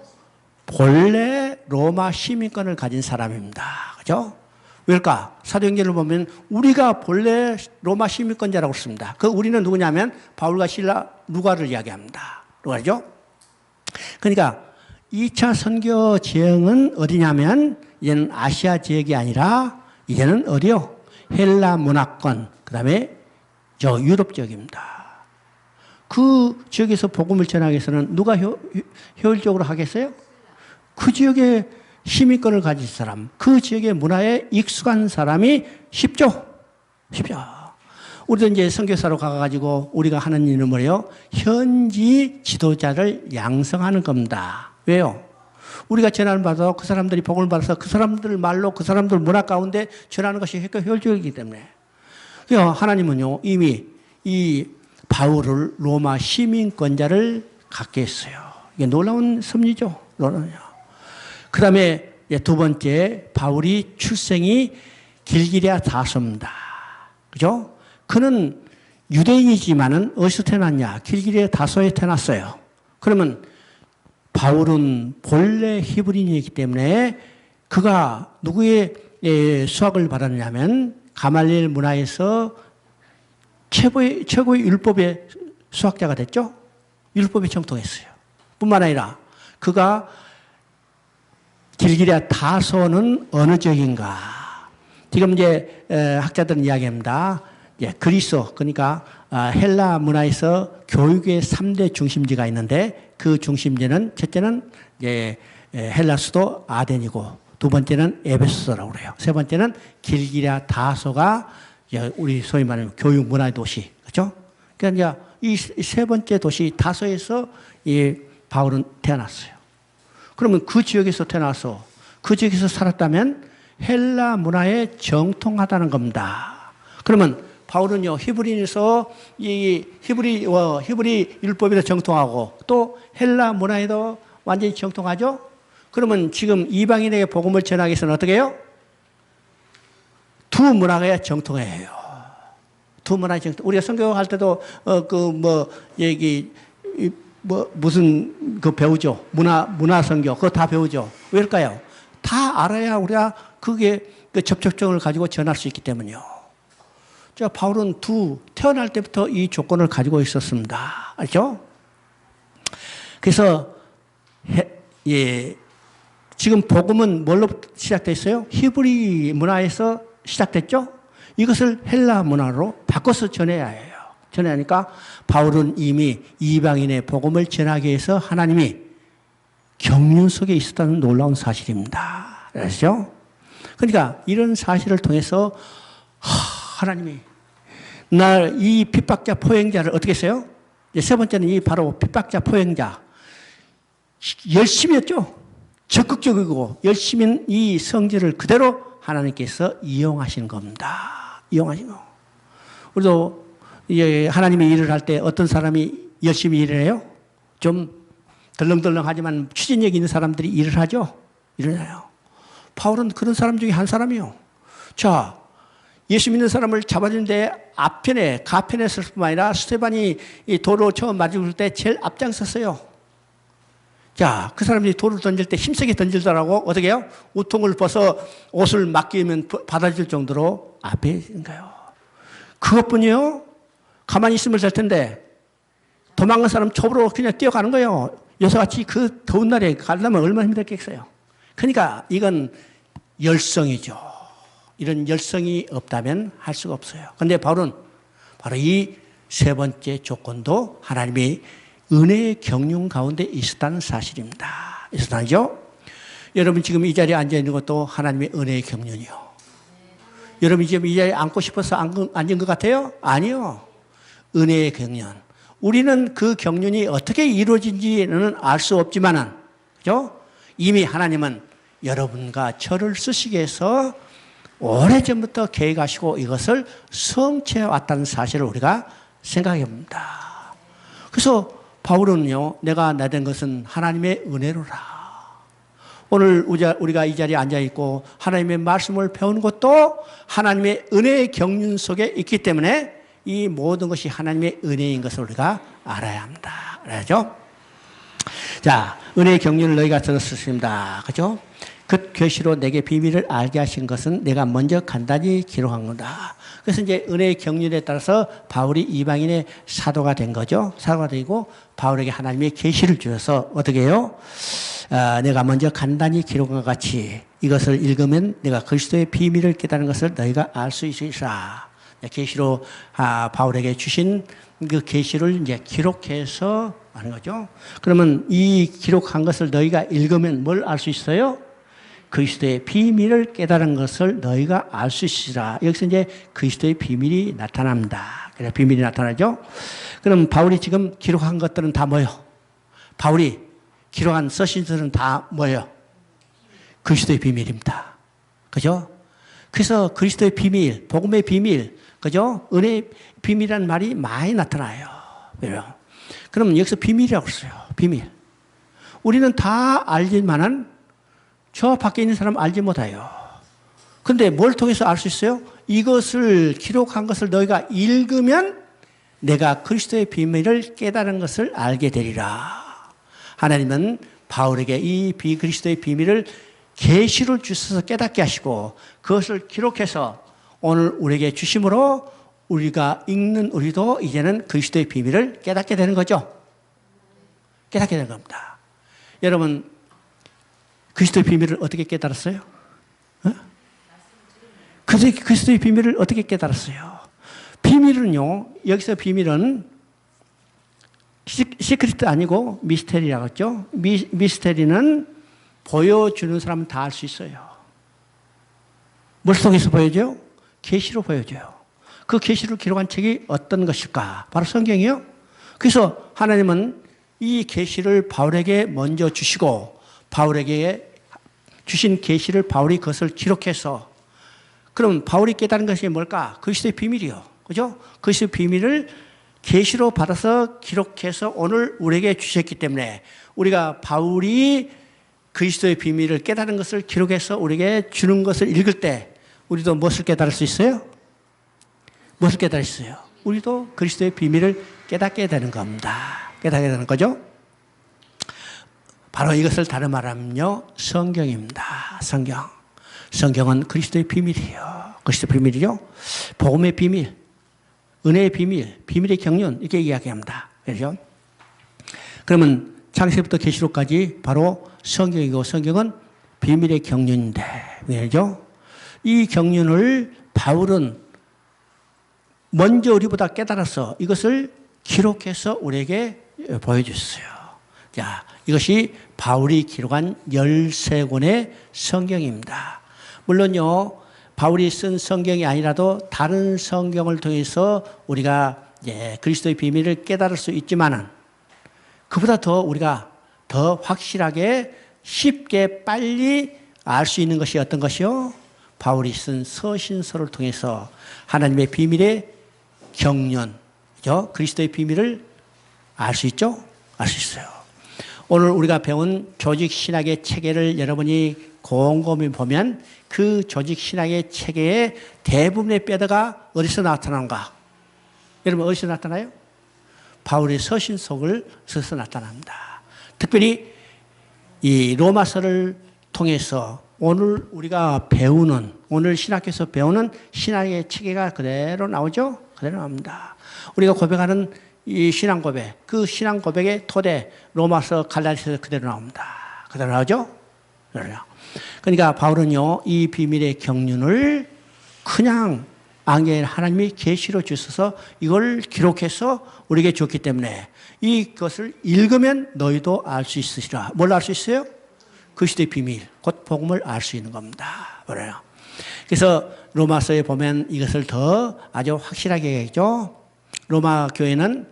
본래 로마 시민권을 가진 사람입니다. 그죠? 왜일까? 사도행전을 보면 우리가 본래 로마 시민권자라고 했습니다. 그 우리는 누구냐면 바울과 신라, 누가를 이야기합니다. 누가죠? 그러니까 2차 선교 지형은 어디냐면 이제는 아시아 지역이 아니라 이제는 어디요? 헬라 문화권, 그 다음에 저 유럽 지역입니다. 그 지역에서 복음을 전하기 위해서는 누가 효율적으로 하겠어요? 그 지역에 시민권을 가진 사람, 그 지역의 문화에 익숙한 사람이 쉽죠? 쉽죠. 우리도 이제 선교사로 가가지고 우리가 하는 일은 뭐예요? 현지 지도자를 양성하는 겁니다. 왜요? 우리가 전하는 받아서 그 사람들이 복음을 받아서 그 사람들 말로 그 사람들 문화 가운데 전하는 것이 효율적이기 때문에. 하나님은요, 이미 이 바울을 로마 시민권자를 갖게 했어요. 이게 놀라운 섭리죠. 그 다음에 두 번째, 바울이 출생이 길기랴 다소입니다. 그죠? 그는 유대인이지만은 어디서 태어났냐? 길기랴 다소에 태어났어요. 그러면 바울은 본래 히브리인이기 때문에 그가 누구의 수학을 받았냐면 가말리엘 문화에서 최고의 율법의 수학자가 됐죠? 율법에 정통했어요. 뿐만 아니라 그가 길기랴 다소는 어느 지역인가? 지금 이제 학자들은 이야기합니다. 그리스, 그러니까 헬라 문화에서 교육의 3대 중심지가 있는데 그 중심지는 첫째는 헬라 수도 아덴이고 두 번째는 에베소라고 그래요. 세 번째는 길기랴 다소가 우리 소위 말하는 교육 문화의 도시, 그렇죠? 그러니까 이 세 번째 도시 다소에서 이 바울은 태어났어요. 그러면 그 지역에서 태어나서 그 지역에서 살았다면 헬라 문화에 정통하다는 겁니다. 그러면 바울은요, 히브리인에서 이 히브리 율법에도 정통하고 또 헬라 문화에도 완전히 정통하죠? 그러면 지금 이방인에게 복음을 전하기 위해서는 어떻게 해요? 두 문화가 정통해야 해요. 두 문화의 정통. 우리가 선교할 때도 무슨 배우죠? 문화 선교 그거 다 배우죠. 왜일까요? 다 알아야 우리가 그게 그 접촉점을 가지고 전할 수 있기 때문이요. 저 바울은 태어날 때부터 이 조건을 가지고 있었습니다. 알죠? 그래서 지금 복음은 뭘로 시작됐어요? 히브리 문화에서 시작됐죠? 이것을 헬라 문화로 바꿔서 전해야 해요. 전해야 하니까 바울은 이미 이방인의 복음을 전하기 위해서 하나님이 경륜 속에 있었다는 놀라운 사실입니다. 아시죠? 그러니까 이런 사실을 통해서 하나님이 날 이 핍박자 포행자를 어떻게 했어요? 세 번째는 이 바로 핍박자 포행자 열심히 했죠. 적극적이고 열심히 이 성질을 그대로 하나님께서 이용하시는 겁니다. 이용하시는 거. 우리도 하나님의 일을 할 때 어떤 사람이 열심히 일을 해요? 좀 덜렁덜렁하지만 추진력 있는 사람들이 일을 하죠. 일을 해요. 바울은 그런 사람 중에 한 사람이요. 자, 예수 믿는 사람을 잡아주는데 가편에 설 뿐만 아니라 스테반이 돌로 처음 맞을 때 제일 앞장섰어요. 자, 그 사람들이 돌을 던질 때 힘세게 던질더라고. 어떻게 해요? 우통을 벗어 옷을 맡기면 받아줄 정도로 앞에 있는 거예요. 그것뿐이요? 가만히 있으면 될 텐데 도망간 사람 첩으로 그냥 뛰어가는 거예요. 요새같이 그 더운 날에 가려면 얼마나 힘들겠어요. 그러니까 이건 열성이죠. 이런 열성이 없다면 할 수가 없어요. 그런데 바울은 바로 이 세 번째 조건도 하나님의 은혜의 경륜 가운데 있었다는 사실입니다. 있었다죠? 여러분 지금 이 자리에 앉아 있는 것도 하나님의 은혜의 경륜이요. 여러분 지금 이 자리에 앉고 싶어서 앉은 것 같아요? 아니요. 은혜의 경륜. 우리는 그 경륜이 어떻게 이루어진지는 알 수 없지만은, 그죠? 이미 하나님은 여러분과 저를 쓰시기 위해서 오래전부터 계획하시고 이것을 성취해 왔다는 사실을 우리가 생각해 봅니다. 그래서 바울은요, 내가 나된 것은 하나님의 은혜로라. 오늘 우리가 이 자리에 앉아있고 하나님의 말씀을 배우는 것도 하나님의 은혜의 경륜 속에 있기 때문에 이 모든 것이 하나님의 은혜인 것을 우리가 알아야 합니다. 알아야죠? 자, 은혜의 경륜을 너희가 들었습니다. 그죠? 그 계시로 내게 비밀을 알게 하신 것은 내가 먼저 간단히 기록한 거다. 그래서 이제 은혜의 경륜에 따라서 바울이 이방인의 사도가 된 거죠. 사도가 되고 바울에게 하나님의 계시를 주셔서 어떻게 해요? 내가 먼저 간단히 기록한 것 같이 이것을 읽으면 내가 그리스도의 비밀을 깨달은 것을 너희가 알 수 있으리라. 계시로 바울에게 주신 그 계시를 이제 기록해서 하는 거죠. 그러면 이 기록한 것을 너희가 읽으면 뭘 알 수 있어요? 그리스도의 비밀을 깨달은 것을 너희가 알 수 있으리라. 여기서 이제 그리스도의 비밀이 나타납니다. 그래서 비밀이 나타나죠. 그럼 바울이 지금 기록한 것들은 다 뭐예요? 바울이 기록한 서신들은 다 뭐예요? 그리스도의 비밀입니다. 그죠? 그래서 그리스도의 비밀, 복음의 비밀, 그죠? 은혜의 비밀이라는 말이 많이 나타나요. 왜요? 그럼 여기서 비밀이라고 써요. 비밀. 우리는 다 알지만은 저 밖에 있는 사람 알지 못해요. 그런데 뭘 통해서 알 수 있어요? 이것을 기록한 것을 너희가 읽으면 내가 그리스도의 비밀을 깨달은 것을 알게 되리라. 하나님은 바울에게 이 그리스도의 비밀을 계시를 주셔서 깨닫게 하시고 그것을 기록해서 오늘 우리에게 주심으로 우리가 읽는 우리도 이제는 그리스도의 비밀을 깨닫게 되는 거죠. 깨닫게 되는 겁니다. 여러분 그리스도의 비밀을 어떻게 깨달았어요? 그리스도의 비밀을 어떻게 깨달았어요? 비밀은요, 여기서 비밀은 시크릿 아니고 미스테리라고 했죠. 미스테리는 보여주는 사람은 다 알 수 있어요. 뭘 통해서 보여줘요? 계시로 보여줘요. 그 계시를 기록한 책이 어떤 것일까? 바로 성경이요. 그래서 하나님은 이 계시를 바울에게 먼저 주시고 바울에게 주신 계시를 바울이 그것을 기록해서 그럼 바울이 깨달은 것이 뭘까? 그리스도의 비밀이요. 그죠? 그리스도의 비밀을 계시로 받아서 기록해서 오늘 우리에게 주셨기 때문에 우리가 바울이 그리스도의 비밀을 깨달은 것을 기록해서 우리에게 주는 것을 읽을 때 우리도 무엇을 깨달을 수 있어요? 무엇을 깨달을 수 있어요? 우리도 그리스도의 비밀을 깨닫게 되는 겁니다. 깨닫게 되는 거죠? 바로 이것을 다른 말하면요, 성경입니다. 성경. 성경은 그리스도의 비밀이에요. 그리스도의 비밀이죠. 복음의 비밀. 은혜의 비밀, 비밀의 경륜 이렇게 이야기합니다. 그렇죠? 그러면 창세부터 계시록까지 바로 성경이고 성경은 비밀의 경륜인데, 그렇죠? 이 경륜을 바울은 먼저 우리보다 깨달아서 이것을 기록해서 우리에게 보여줬어요. 자, 이것이 바울이 기록한 13권의 성경입니다. 물론요, 바울이 쓴 성경이 아니라도 다른 성경을 통해서 우리가 그리스도의 비밀을 깨달을 수 있지만은 그보다 더 우리가 더 확실하게 쉽게 빨리 알 수 있는 것이 어떤 것이요? 바울이 쓴 서신서를 통해서 하나님의 비밀의 경륜, 그리스도의 비밀을 알 수 있죠? 알 수 있어요. 오늘 우리가 배운 조직신학의 체계를 여러분이 곰곰이 보면 그 조직신학의 체계의 대부분의 뼈대가 어디서 나타나는가? 여러분 어디서 나타나요? 바울의 서신 속에서 나타납니다. 특별히 이 로마서를 통해서 오늘 우리가 배우는, 오늘 신학교에서 배우는 신학의 체계가 그대로 나오죠? 그대로 나옵니다. 우리가 고백하는 이 신앙 고백, 그 신앙 고백의 토대, 로마서, 갈라디아서 그대로 나옵니다. 그대로 나오죠? 그러니까 바울은요, 이 비밀의 경륜을 그냥 안개인 하나님이 계시로 주셔서 이걸 기록해서 우리에게 줬기 때문에 이것을 읽으면 너희도 알 수 있으시라. 뭘 알 수 있어요? 그리스도의 비밀, 곧 복음을 알 수 있는 겁니다. 그래요. 그래서 로마서에 보면 이것을 더 아주 확실하게 얘기하죠. 로마 교회는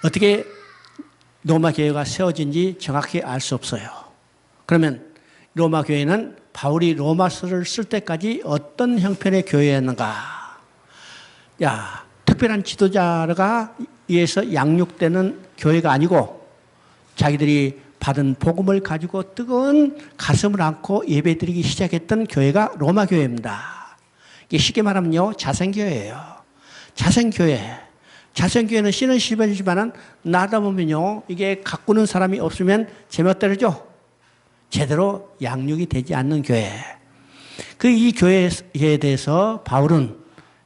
어떻게 로마 교회가 세워진지 정확히 알 수 없어요. 그러면 로마 교회는 바울이 로마서를 쓸 때까지 어떤 형편의 교회였는가? 특별한 지도자가 의해서 양육되는 교회가 아니고 자기들이 받은 복음을 가지고 뜨거운 가슴을 안고 예배드리기 시작했던 교회가 로마 교회입니다. 이게 쉽게 말하면요, 자생교회예요. 자생교회. 자생교회는 씨는 실버지만은 나다 보면요, 이게 가꾸는 사람이 없으면 제멋대로죠. 제대로 양육이 되지 않는 교회. 이 교회에 대해서 바울은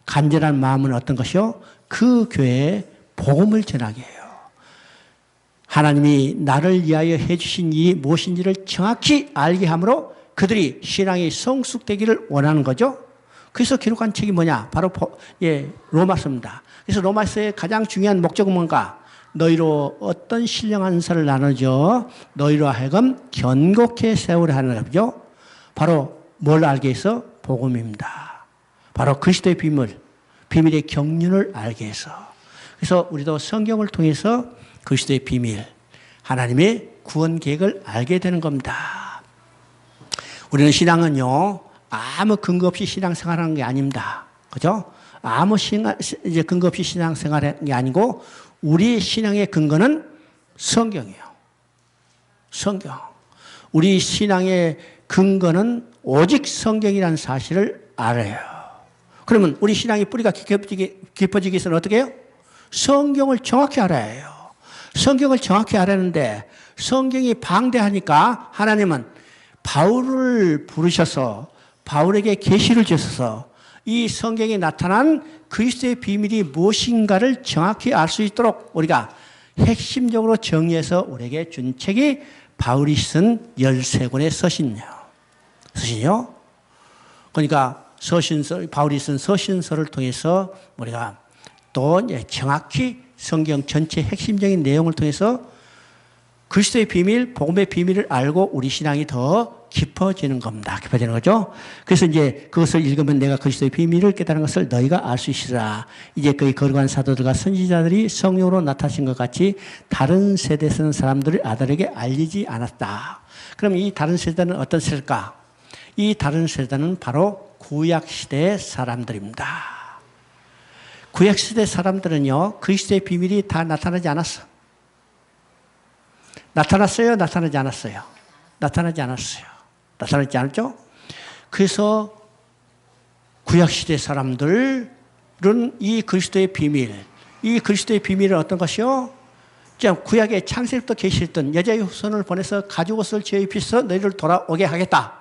간절한 마음은 어떤 것이요? 그 교회에 복음을 전하게 해요. 하나님이 나를 위하여 해주신 일이 무엇인지를 정확히 알게 함으로 그들이 신앙이 성숙되기를 원하는 거죠. 그래서 기록한 책이 뭐냐? 바로 로마서입니다. 그래서 로마서의 가장 중요한 목적은 뭔가? 너희로 어떤 신령한 사를 나눠줘 너희로 하여금 견고케 세우려 하는 거죠. 바로 뭘 알게 해서? 복음입니다. 바로 그리스도의 비밀의 경륜을 알게 해서. 그래서 우리도 성경을 통해서 그리스도의 비밀, 하나님의 구원 계획을 알게 되는 겁니다. 우리는 신앙은요, 아무 근거 없이 신앙생활하는 게 아닙니다. 그죠? 아무 근거 없이 신앙생활하는 게 아니고 우리의 신앙의 근거는 성경이에요. 성경. 우리 신앙의 근거는 오직 성경이라는 사실을 알아요. 그러면 우리 신앙의 뿌리가 깊어지기 위해서는 어떻게 해요? 성경을 정확히 알아야 해요. 성경을 정확히 알았는데 성경이 방대하니까 하나님은 바울을 부르셔서 바울에게 계시를 주셔서 이 성경에 나타난 그리스도의 비밀이 무엇인가를 정확히 알 수 있도록 우리가 핵심적으로 정리해서 우리에게 준 책이 바울이 쓴 13권의 서신이요. 그러니까 바울이 쓴 서신서를 통해서 우리가 또 정확히 성경 전체 핵심적인 내용을 통해서 그리스도의 비밀, 복음의 비밀을 알고 우리 신앙이 더 깊어지는 겁니다. 깊어지는 거죠. 그래서 이제 그것을 읽으면 내가 그리스도의 비밀을 깨달은 것을 너희가 알 수 있으라. 이제 거기 거룩한 사도들과 선지자들이 성령으로 나타나신 것 같이 다른 세대에서는 사람들을 아들에게 알리지 않았다. 그럼 이 다른 세대는 어떤 세대일까? 이 다른 세대는 바로 구약시대의 사람들입니다. 구약시대 사람들은요, 그리스도의 비밀이 다 나타나지 않았어. 나타났어요? 나타나지 않았어요? 나타나지 않았어요. 나타나지 않았죠? 그래서 구약시대 사람들은 이 그리스도의 비밀은 어떤 것이요? 구약의 창세부터 계시했던 여자의 후손을 보내서 가죽옷을 제입해서 너희를 돌아오게 하겠다.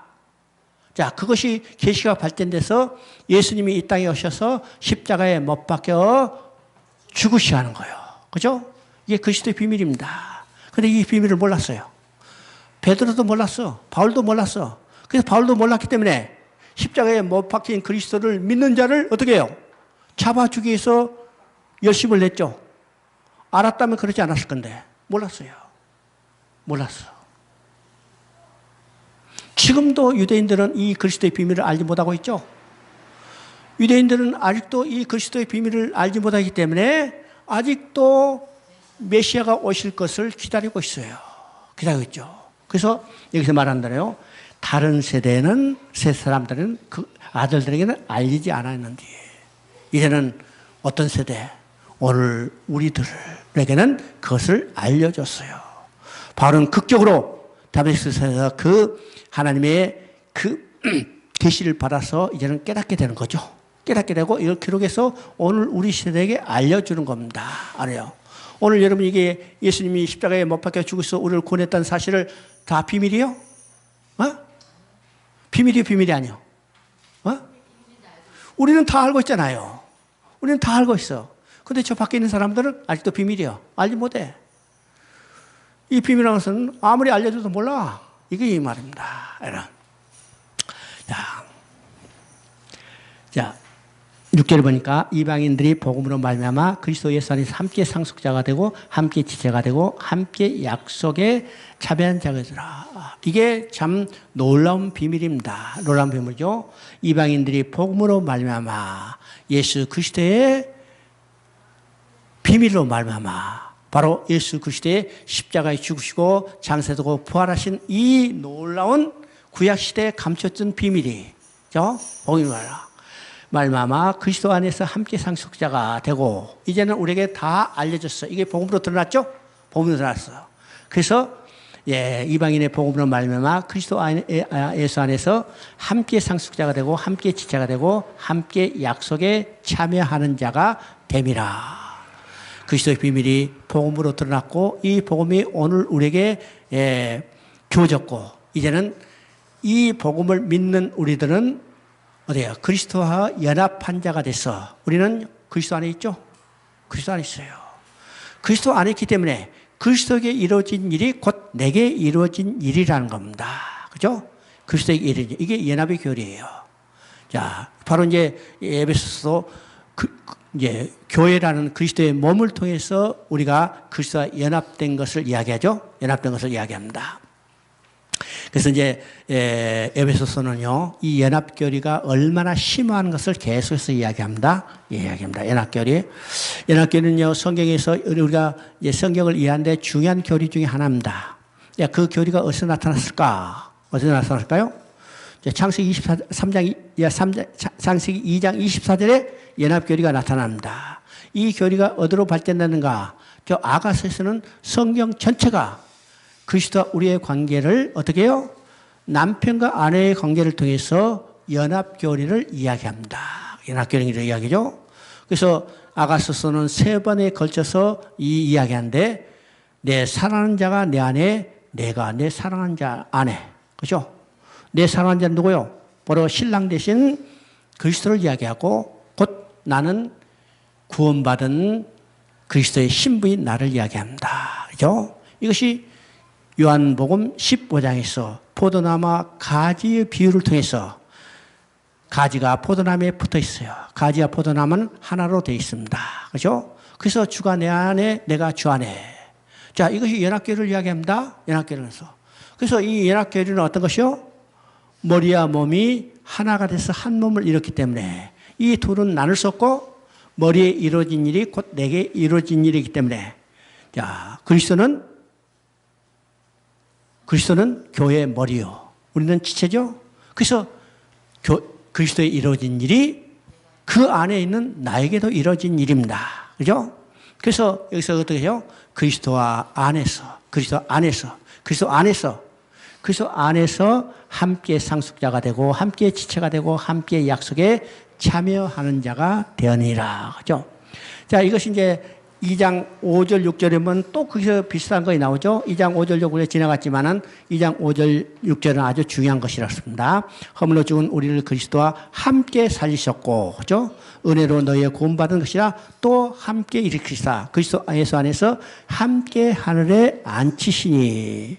자, 그것이 계시가 발전돼서 예수님이 이 땅에 오셔서 십자가에 못 박혀 죽으셔야 하는 거예요. 그죠? 이게 그리스도의 비밀입니다. 근데 이 비밀을 몰랐어요. 베드로도 몰랐어. 바울도 몰랐어. 그래서 바울도 몰랐기 때문에 십자가에 못 박힌 그리스도를 믿는 자를 어떻게 해요? 잡아주기 위해서 열심을 냈죠. 알았다면 그러지 않았을 건데 몰랐어요. 몰랐어. 지금도 유대인들은 이 그리스도의 비밀을 알지 못하고 있죠. 유대인들은 아직도 이 그리스도의 비밀을 알지 못하기 때문에 아직도 메시아가 오실 것을 기다리고 있어요. 기다리고 있죠. 그래서 여기서 말한다네요. 다른 세대는, 새 사람들은 그 아들들에게는 알리지 않았는데 이제는 어떤 세대? 오늘 우리들에게는 그것을 알려줬어요. 바울은 극적으로 다메섹스에서 그 하나님의 그 계시를 받아서 이제는 깨닫게 되는 거죠. 깨닫게 되고 이걸 기록해서 오늘 우리 세대에게 알려주는 겁니다. 알아요. 오늘 여러분 이게 예수님이 십자가에 못 박혀 죽어서 우리를 구원했다는 사실을 다 비밀이요? 어? 비밀이요, 비밀이 아니요? 어? 우리는 다 알고 있잖아요. 우리는 다 알고 있어. 근데 저 밖에 있는 사람들은 아직도 비밀이요. 알지 못해. 이 비밀이라는 것은 아무리 알려줘도 몰라. 이게 이 말입니다. 여러분. 자, 6절에 보니까 이방인들이 복음으로 말미암아 그리스도 예수 안에서 함께 상속자가 되고 함께 지체가 되고 함께 약속에 참여한 자가 되라. 이게 참 놀라운 비밀입니다. 놀라운 비밀이죠. 이방인들이 복음으로 말미암아 예수 그리스도의 비밀로 말미암아 바로 예수 그리스도의 십자가에 죽으시고 장사되고 부활하신 이 놀라운 구약시대에 감춰진 비밀이죠. 복음으로 말미암아 그리스도 안에서 함께 상속자가 되고 이제는 우리에게 다 알려졌어. 이게 복음으로 드러났죠? 복음으로 드러났어. 그래서 이방인의 복음으로 말미암아 그리스도 예수 안에서 함께 상속자가 되고 함께 지체가 되고 함께 약속에 참여하는 자가 됨이라. 그리스도의 비밀이 복음으로 드러났고 이 복음이 오늘 우리에게 주어졌고 이제는 이 복음을 믿는 우리들은 어디에요? 그리스도와 연합한 자가 돼서 우리는 그리스도 안에 있죠? 그리스도 안에 있어요. 그리스도 안에 있기 때문에 그리스도에게 이루어진 일이 곧 내게 이루어진 일이라는 겁니다. 그죠? 그리스도에게 이루어진 이게 연합의 교리예요. 자, 바로 이제 에베소서도 이제 교회라는 그리스도의 몸을 통해서 우리가 그리스도와 연합된 것을 이야기하죠. 연합된 것을 이야기합니다. 그래서 이제 에베소서는요, 이 연합교리가 얼마나 심오한 것을 계속해서 이야기합니다. 연합교리. 연합교리는요, 성경에서 우리가 이제 성경을 이해하는데 중요한 교리 중에 하나입니다. 그 교리가 어디서 나타났을까? 어디서 나타났을까요? 창세기 2장 24절에 연합교리가 나타납니다. 이 교리가 어디로 발전되는가? 저 아가서에서는 성경 전체가 그리스도와 우리의 관계를 어떻게 해요? 남편과 아내의 관계를 통해서 연합교리를 이야기합니다. 연합교리를 이야기죠. 그래서 아가서서는 3번에 걸쳐서 이 이야기하는데 내 사랑하는 자가 내 안에 내가 내 사랑하는 자 안에 그죠? 내 사랑하는 자는 누구요? 바로 신랑 대신 그리스도를 이야기하고 곧 나는 구원받은 그리스도의 신부인 나를 이야기합니다. 그죠? 이것이 요한복음 15장에서 포도나무와 가지의 비유를 통해서 가지가 포도나무에 붙어 있어요. 가지와 포도나무는 하나로 되어 있습니다. 그렇죠? 그래서 주가 내 안에 내가 주 안에. 자, 이것이 연합교리를 이야기합니다. 연합교리에서. 그래서 이 연합교리는 어떤 것이요? 머리와 몸이 하나가 돼서 한 몸을 이뤘기 때문에 이 둘은 나눌 수 없고 머리에 이루어진 일이 곧 내게 이루어진 일이기 때문에 자, 그리스도는 교회의 머리요. 우리는 지체죠. 그래서 그리스도에 이루어진 일이 그 안에 있는 나에게도 이루어진 일입니다. 그죠? 그래서 여기서 어떻게 해요? 그리스도 안에서 함께 상속자가 되고 함께 지체가 되고 함께 약속에 참여하는 자가 되었느니라. 그죠? 자, 이것이 이제 2장 5절 6절에 보면 또 거기서 비슷한 것이 나오죠. 2장 5절 6절에 지나갔지만은 2장 5절 6절은 아주 중요한 것이었습니다. 허물로 죽은 우리를 그리스도와 함께 살리셨고, 그죠? 은혜로 너희의 구원받은 것이라 또 함께 일으키시사 그리스도 예수 안에서 함께 하늘에 앉히시니.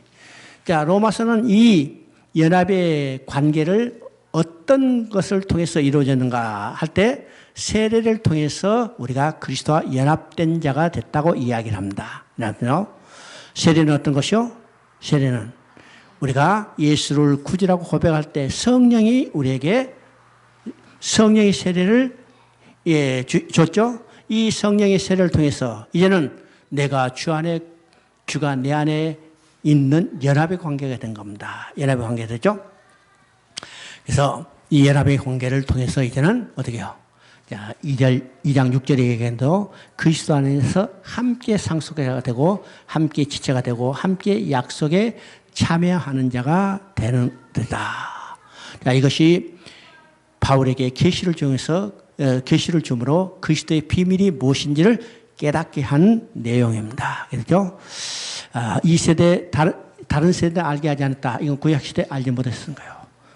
자, 로마서는 이 연합의 관계를 어떤 것을 통해서 이루어졌는가 할 때 세례를 통해서 우리가 그리스도와 연합된 자가 됐다고 이야기를 합니다. 세례는 어떤 것이요? 세례는 우리가 예수를 구주라고 고백할 때 성령이 우리에게 성령의 세례를 줬죠. 이 성령의 세례를 통해서 이제는 내가 주 안에 주가 내 안에 있는 연합의 관계가 된 겁니다. 연합의 관계가 되죠. 그래서 이 연합의 관계를 통해서 이제는 어떻게 해요? 자, 2장 6절에 얘기해도 그리스도 안에서 함께 상속자가 되고 함께 지체가 되고 함께 약속에 참여하는 자가 되는 데다. 자, 이것이 바울에게 계시를 통해서 계시를 줌으로 그리스도의 비밀이 무엇인지를 깨닫게 한 내용입니다. 그렇죠? 이 세대 다른 세대 알게 하지 않았다. 이건 구약 시대 알지 못했던 거예요.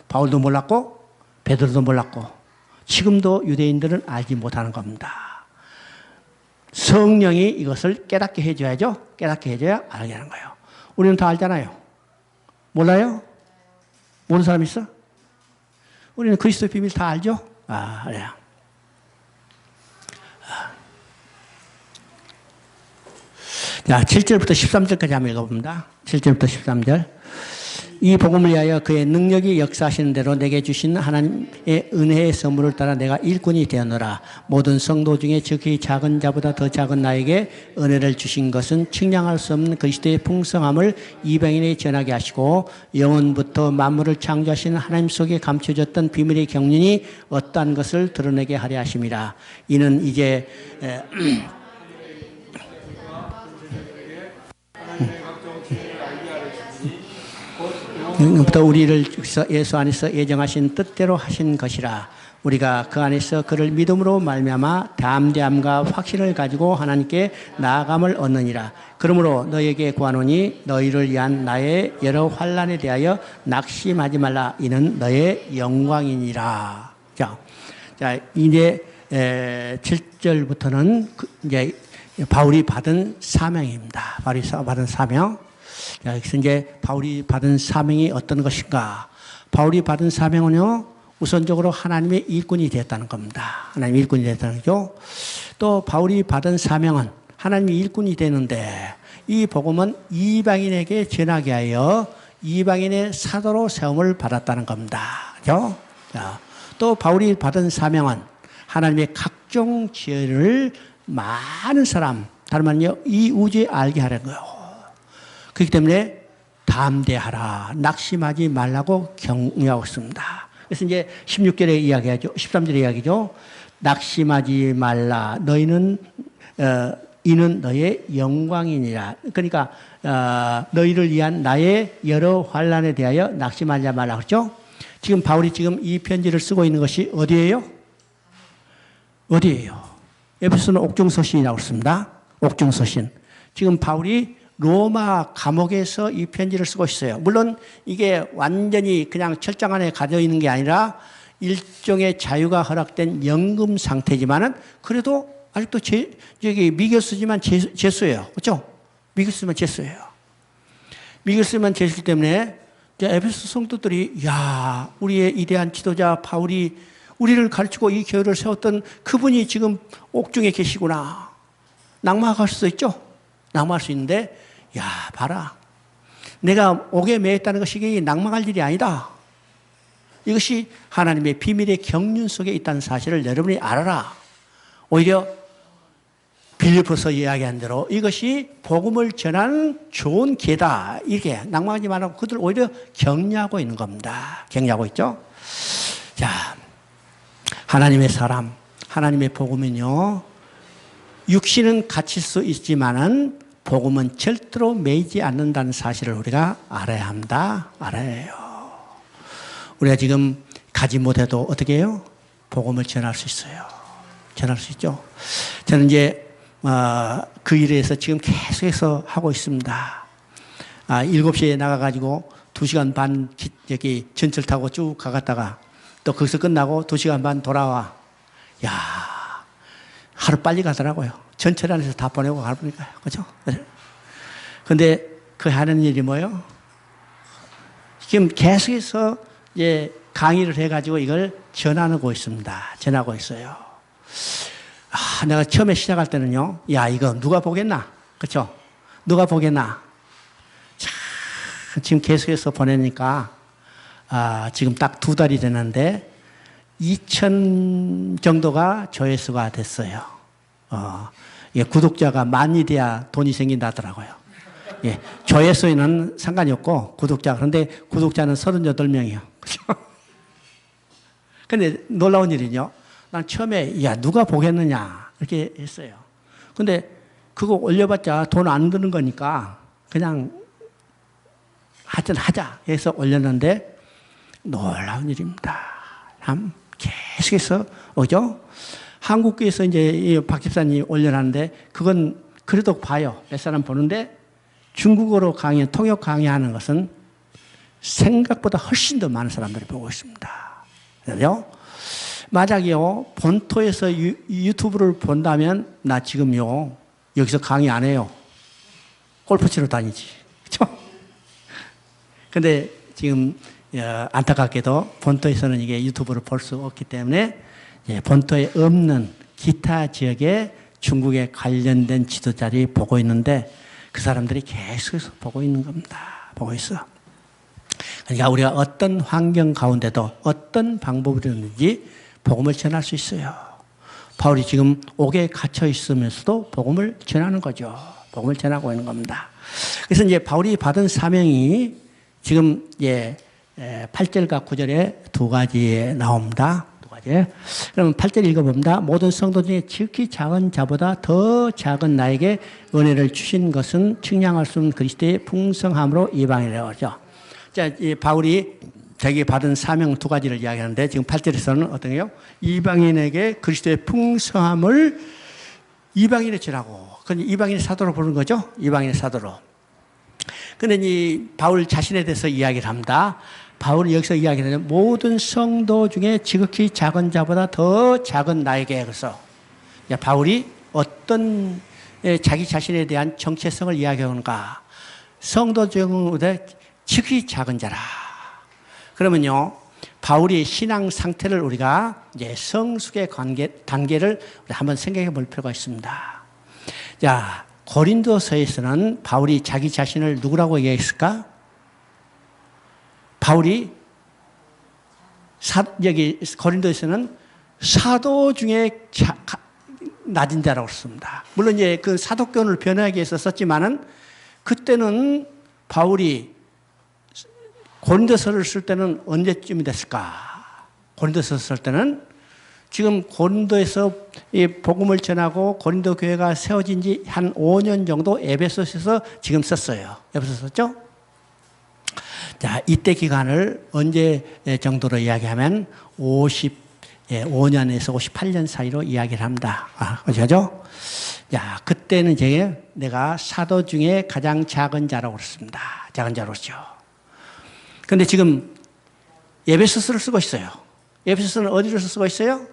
바울도 몰랐고 베드로도 몰랐고 지금도 유대인들은 알지 못하는 겁니다. 성령이 이것을 깨닫게 해줘야죠. 깨닫게 해줘야 알게 하는 거예요. 우리는 다 알잖아요. 몰라요? 모르는 사람 있어? 우리는 그리스도의 비밀 다 알죠? 그래요. 자, 7절부터 13절까지 한번 읽어봅니다. 7절부터 13절. 이 복음을 위하여 그의 능력이 역사하시는 대로 내게 주신 하나님의 은혜의 선물을 따라 내가 일꾼이 되었노라. 모든 성도 중에 즉히 작은 자보다 더 작은 나에게 은혜를 주신 것은 측량할 수 없는 그리스도의 풍성함을 이방인에 전하게 하시고 영원부터 만물을 창조하신 하나님 속에 감춰졌던 비밀의 경륜이 어떠한 것을 드러내게 하려 하심이라. 이는 이제 부터 우리를 예수 안에서 예정하신 뜻대로 하신 것이라. 우리가 그 안에서 그를 믿음으로 말미암아 담대함과 확신을 가지고 하나님께 나아감을 얻느니라. 그러므로 너희에게 구하노니 너희를 위한 나의 여러 환난에 대하여 낙심하지 말라. 이는 너의 영광이니라. 자, 이제 7절부터는 이제 바울이 받은 사명입니다. 바울이 받은 사명. 자, 여기서 이제 바울이 받은 사명이 어떤 것인가? 바울이 받은 사명은요, 우선적으로 하나님의 일꾼이 되었다는 겁니다. 하나님의 일꾼이 되었다는 거죠. 또 바울이 받은 사명은 하나님의 일꾼이 되는데 이 복음은 이방인에게 전하게 하여 이방인의 사도로 세움을 받았다는 겁니다. 그죠? 자, 또 바울이 받은 사명은 하나님의 각종 지혜를 많은 사람, 다른 말은요, 이 우주에 알게 하는 거예요. 그렇기 때문에 담대하라, 낙심하지 말라고 격려하고 있습니다. 그래서 이제 16절에 이야기하죠. 13절에 이야기죠. 낙심하지 말라. 너희는 이는 너의 영광이니라. 그러니까 너희를 위한 나의 여러 환난에 대하여 낙심하지 말라 그렇죠? 지금 바울이 지금 이 편지를 쓰고 있는 것이 어디예요? 어디예요? 에베소는 옥중서신이라고 했습니다. 옥중서신. 지금 바울이 로마 감옥에서 이 편지를 쓰고 있어요. 물론 이게 완전히 그냥 철장 안에 가져 있는 게 아니라 일종의 자유가 허락된 연금 상태지만은 그래도 아직도 미교수지만 죄수예요. 그렇죠? 미교수지만 죄수예요. 미교수지만 죄수이기 때문에 에베소 성도들이 야, 우리의 이대한 지도자 바울이 우리를 가르치고 이 교회를 세웠던 그분이 지금 옥중에 계시구나. 낙마할 수 있죠? 낙마할 수 있는데 야, 봐라. 내가 옥에 매였다는 것이 낙망할 일이 아니다. 이것이 하나님의 비밀의 경륜 속에 있다는 사실을 여러분이 알아라. 오히려 빌립보서 이야기한 대로 이것이 복음을 전하는 좋은 기회다. 이렇게 낙망하지 말라고 그들 오히려 격려하고 있는 겁니다. 격려하고 있죠. 자, 하나님의 사람, 하나님의 복음은요, 육신은 갇힐 수 있지만은 복음은 절대로 매이지 않는다는 사실을 우리가 알아야 합니다. 알아야 해요. 우리가 지금 가지 못해도 어떻게 해요? 복음을 전할 수 있어요. 전할 수 있죠. 저는 이제 그 일에서 지금 계속해서 하고 있습니다. 7시에 나가가지고 2시간 반 여기 전철 타고 쭉 가갔다가 또 거기서 끝나고 2시간 반 돌아와. 야, 하루 빨리 가더라고요. 전철 안에서 다 보내고 가보니까요. 그죠? 근데 그 하는 일이 뭐예요? 지금 계속해서 이제 강의를 해가지고 이걸 전하고 있습니다. 전하고 있어요. 내가 처음에 시작할 때는요, 야, 이거 누가 보겠나? 그쵸? 누가 보겠나? 참, 지금 계속해서 보내니까, 지금 딱 2달이 되는데, 2,000 정도가 조회수가 됐어요. 구독자가 10,000이 돼야 돈이 생긴다더라고요. 예, 조회수에는 상관이 없고, 그런데 구독자는 38명이요. 그죠? 근데 놀라운 일이요. 난 처음에, 야, 누가 보겠느냐, 이렇게 했어요. 근데 그거 올려봤자 돈 안 드는 거니까 그냥 하여튼 하자 해서 올렸는데 놀라운 일입니다. 참 계속해서 오죠? 한국교에서 이제 박 집사님이 올려놨는데 그건 그래도 봐요. 몇 사람 보는데 중국어로 강의, 통역 강의하는 것은 생각보다 훨씬 더 많은 사람들이 보고 있습니다. 그죠? 만약에요, 본토에서 유튜브를 본다면, 나 지금요, 여기서 강의 안 해요. 골프 치러 다니지. 그쵸? 근데 지금, 안타깝게도 본토에서는 이게 유튜브를 볼 수 없기 때문에, 본토에 없는 기타 지역에 중국에 관련된 지도자들이 보고 있는데, 그 사람들이 계속해서 보고 있는 겁니다. 보고 있어. 그러니까 우리가 어떤 환경 가운데도 어떤 방법이든지 복음을 전할 수 있어요. 바울이 지금 옥에 갇혀 있으면서도 복음을 전하는 거죠. 복음을 전하고 있는 겁니다. 그래서 이제 바울이 받은 사명이 지금 8절과 9절에 2가지에 나옵니다. 2가지. 그러면 8절 읽어봅니다. 모든 성도 중에 지극히 작은 자보다 더 작은 나에게 은혜를 주신 것은 측량할 수 없는 그리스도의 풍성함으로 이방이라고 하죠. 자, 이 바울이 자기 받은 사명 2가지를 이야기하는데 지금 8절에서는 어떤 게요? 이방인에게 그리스도의 풍성함을 이방인에 주라고. 그건 이방인의 사도로 부르는 거죠? 이방인의 사도로. 근데 이 바울 자신에 대해서 이야기를 합니다. 바울이 여기서 이야기하는 모든 성도 중에 지극히 작은 자보다 더 작은 나에게. 그래서 바울이 어떤 자기 자신에 대한 정체성을 이야기하는가? 성도 중에 지극히 작은 자라. 그러면요, 바울의 신앙 상태를 우리가 이제 성숙의 단계를 한번 생각해 볼 필요가 있습니다. 자, 고린도서에서는 바울이 자기 자신을 누구라고 얘기했을까? 바울이 여기 고린도에서는 사도 중에 낮은 자라고 했습니다. 물론 이제 그 사도권을 변하기 위해서 썼지만은 그때는 바울이 고린도서를 쓸 때는 언제쯤이 됐을까? 고린도서 쓸 때는 지금 고린도에서 이 복음을 전하고 고린도 교회가 세워진 지 한 5년 정도 에베소서에서 지금 썼어요. 에베소서 썼죠? 자, 이때 기간을 언제 정도로 이야기하면 55년에서 58년 사이로 이야기를 합니다. 그죠? 자, 그때는 이제 내가 사도 중에 가장 작은 자라고 그랬습니다. 작은 자로죠. 근데 지금 에베소서를 쓰고 있어요. 에베소서는 어디를 쓰고 있어요?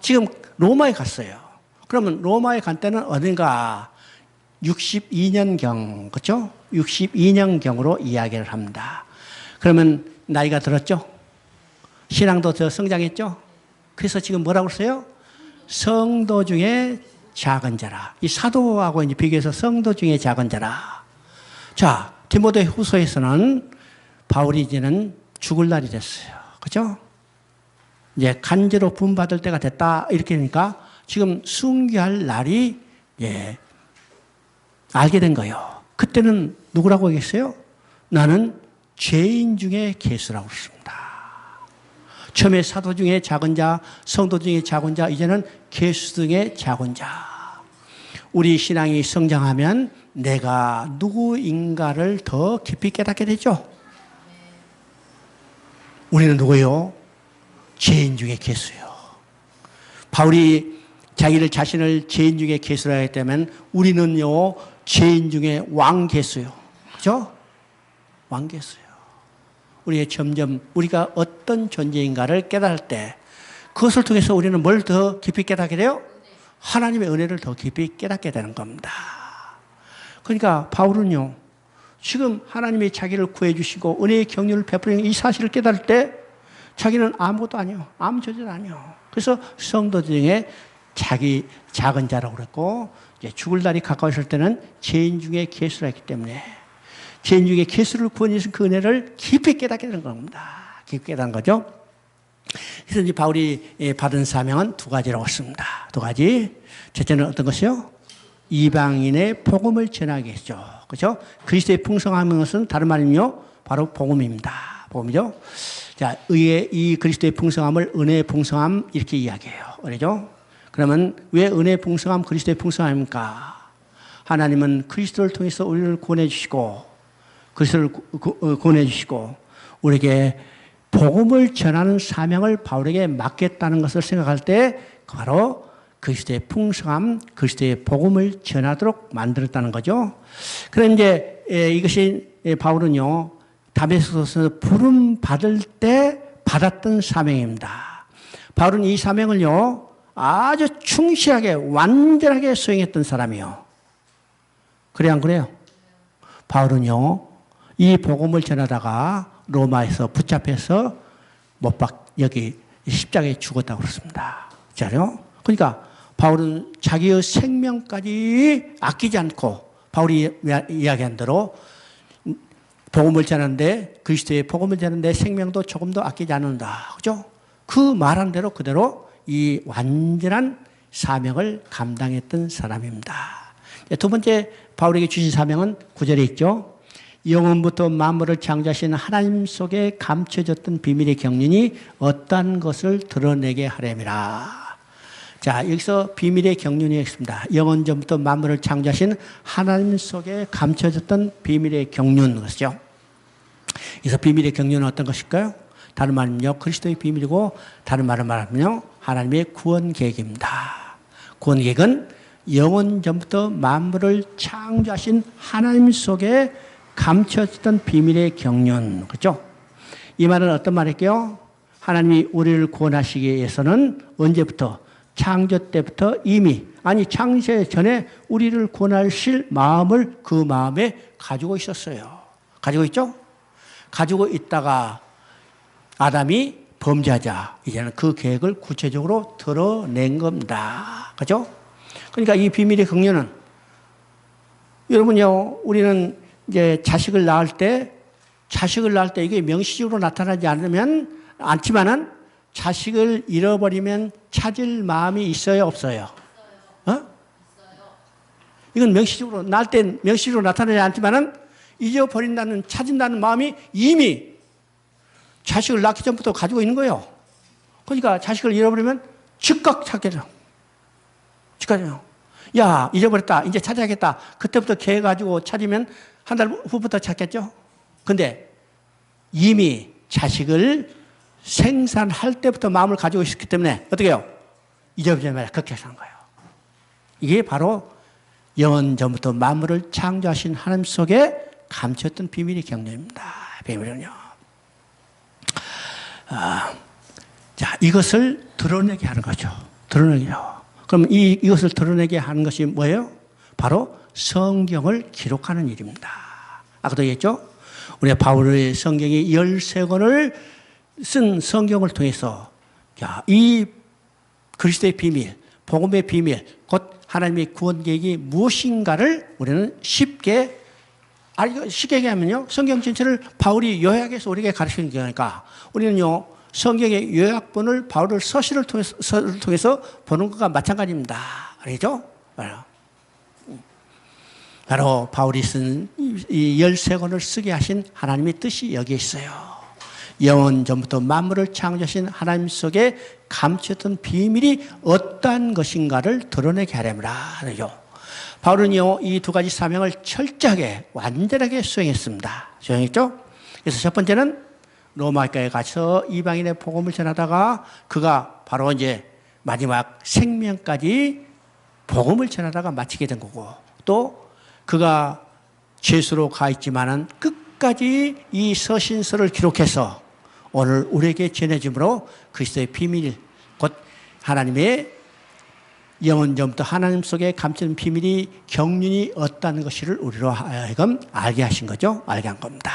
지금 로마에 갔어요. 그러면 로마에 간 때는 어딘가 62년경, 그렇죠? 62년경으로 이야기를 합니다. 그러면 나이가 들었죠? 신앙도 더 성장했죠? 그래서 지금 뭐라고 써요? 성도 중에 작은 자라. 이 사도하고 이제 비교해서 성도 중에 작은 자라. 자, 디모데 후서에서는 바울이 이제는 죽을 날이 됐어요. 그죠? 이제 간제로 부음받을 때가 됐다. 이렇게 하니까 지금 순교할 날이, 알게 된 거예요. 그때는 누구라고 얘기했어요? 나는 죄인 중에 개수라고 했습니다. 처음에 사도 중에 작은 자, 성도 중에 작은 자, 이제는 개수 중에 작은 자. 우리 신앙이 성장하면 내가 누구인가를 더 깊이 깨닫게 되죠. 우리는 누구예요? 죄인 중에 개수요. 바울이 자기를 자신을 죄인 중에 계수로 하기 때문에 우리는요, 죄인 중에 왕계수요. 그죠? 왕계수요. 우리의 점점 우리가 어떤 존재인가를 깨달을 때 그것을 통해서 우리는 뭘 더 깊이 깨닫게 돼요? 하나님의 은혜를 더 깊이 깨닫게 되는 겁니다. 그러니까 바울은요, 지금 하나님이 자기를 구해주시고 은혜의 경륜을 베푸는 이 사실을 깨달을 때 자기는 아무것도 아니요. 아무 존재도 아니요. 그래서 성도들 중에 자기 작은 자라고 그랬고, 이제 죽을 날이 가까웠을 때는 죄인 중에 계수라 했기 때문에 죄인 중에 계수를 구원해주신 그 은혜를 깊이 깨닫게 되는 겁니다. 깊이 깨닫는 거죠. 그래서 이제 바울이 받은 사명은 두 가지라고 했습니다. 두 가지. 첫째는 어떤 것이요? 이방인의 복음을 전하게 했죠. 그렇죠? 그리스도의 풍성함인 것은 다른 말이요, 바로 복음입니다. 복음이죠. 자, 이 그리스도의 풍성함을 은혜의 풍성함 이렇게 이야기해요. 그렇죠? 그러면 왜 은혜의 풍성함, 그리스도의 풍성함입니까? 하나님은 그리스도를 통해서 우리를 구원해 주시고, 그리스도를 구원해 주시고, 우리에게 복음을 전하는 사명을 바울에게 맡겼다는 것을 생각할 때 바로 그리스도의 풍성함, 그리스도의 복음을 전하도록 만들었다는 거죠. 그런데 이제 이것이 바울은요, 다메섹에서 부름 받을 때 받았던 사명입니다. 바울은 이 사명을요, 아주 충실하게 완전하게 수행했던 사람이요. 그래 안 그래요? 바울은요, 이 복음을 전하다가 로마에서 붙잡혀서 여기 십자가에 죽었다고 그렇습니다. 자요. 그러니까 바울은 자기의 생명까지 아끼지 않고 바울이 이야기한 대로 복음을 전하는데, 그리스도의 복음을 전하는데 생명도 조금도 아끼지 않는다. 그죠? 그 말한 대로 그대로 이 완전한 사명을 감당했던 사람입니다. 두 번째 바울에게 주신 사명은 9절에 있죠. 영원부터 만물을 창조하신 하나님 속에 감춰졌던 비밀의 경륜이 어떠한 것을 드러내게 하려니라. 자, 여기서 비밀의 경륜이 있습니다. 영원 전부터 만물을 창조하신 하나님 속에 감춰졌던 비밀의 경륜 것이죠. 그래서 비밀의 경륜은 어떤 것일까요? 다른 말은요, 그리스도의 비밀이고, 다른 말을 말하면요, 하나님의 구원 계획입니다. 구원 계획은 영원 전부터 만물을 창조하신 하나님 속에 감춰졌던 비밀의 경륜, 그렇죠? 이 말은 어떤 말일게요? 하나님이 우리를 구원하시기 위해서는 언제부터? 창조 때부터 이미, 창세 전에 우리를 구원하실 마음을 그 마음에 가지고 있었어요. 가지고 있죠? 가지고 있다가 아담이 범죄하자, 이제는 그 계획을 구체적으로 드러낸 겁니다. 그렇죠? 그러니까 이 비밀의 경륜은, 여러분요, 우리는 이제 자식을 낳을 때 이게 명시적으로 나타나지 않지만은 자식을 잃어버리면 찾을 마음이 있어요, 없어요? 이건 명시적으로, 낳을 때 명시적으로 나타나지 않지만은 잊어버린다는, 찾은다는 마음이 이미 자식을 낳기 전부터 가지고 있는 거예요. 그러니까 자식을 잃어버리면 즉각 찾게 돼요. 즉각. 야, 잊어버렸다. 이제 찾아야겠다. 그때부터 계획가지고 찾으면 한 달 후부터 찾겠죠? 근데 이미 자식을 생산할 때부터 마음을 가지고 있었기 때문에 어떻게 해요? 잊어버리지 말아야 그렇게 사는 거예요. 이게 바로 영원 전부터 만물을 창조하신 하나님 속에 감췄던 비밀의 경륜입니다. 비밀은요. 자, 이것을 드러내게 하는 거죠. 드러내게요. 그럼 이것을 드러내게 하는 것이 뭐예요? 바로 성경을 기록하는 일입니다. 아까도 얘기했죠? 우리 바울의 성경이 13권을 쓴 성경을 통해서, 자, 이 그리스도의 비밀, 복음의 비밀, 곧 하나님의 구원 계획이 무엇인가를 우리는 쉽게 얘기하면요, 성경 전체를 바울이 요약해서 우리에게 가르치는 거니까 우리는요, 성경의 요약본을 바울의 서신을 통해서 보는 것과 마찬가지입니다. 알겠죠? 바로 바울이 쓴 이 13권을 쓰게 하신 하나님의 뜻이 여기에 있어요. 영원 전부터 만물을 창조하신 하나님 속에 감췄던 비밀이 어떠한 것인가를 드러내게 하려니라. 바울은요, 이 두 가지 사명을 철저하게, 완전하게 수행했습니다. 수행했죠? 그래서 첫 번째는 로마교회에 가서 이방인의 복음을 전하다가 그가 바로 이제 마지막 생명까지 복음을 전하다가 마치게 된 거고, 또 그가 죄수로 가 있지만은 끝까지 이 서신서를 기록해서 오늘 우리에게 전해줌으로 그리스도의 비밀, 곧 하나님의 영원전부터 하나님 속에 감추는 비밀이 경륜이 없다는 것을 우리로 하여금 알게 하신 거죠. 알게 한 겁니다.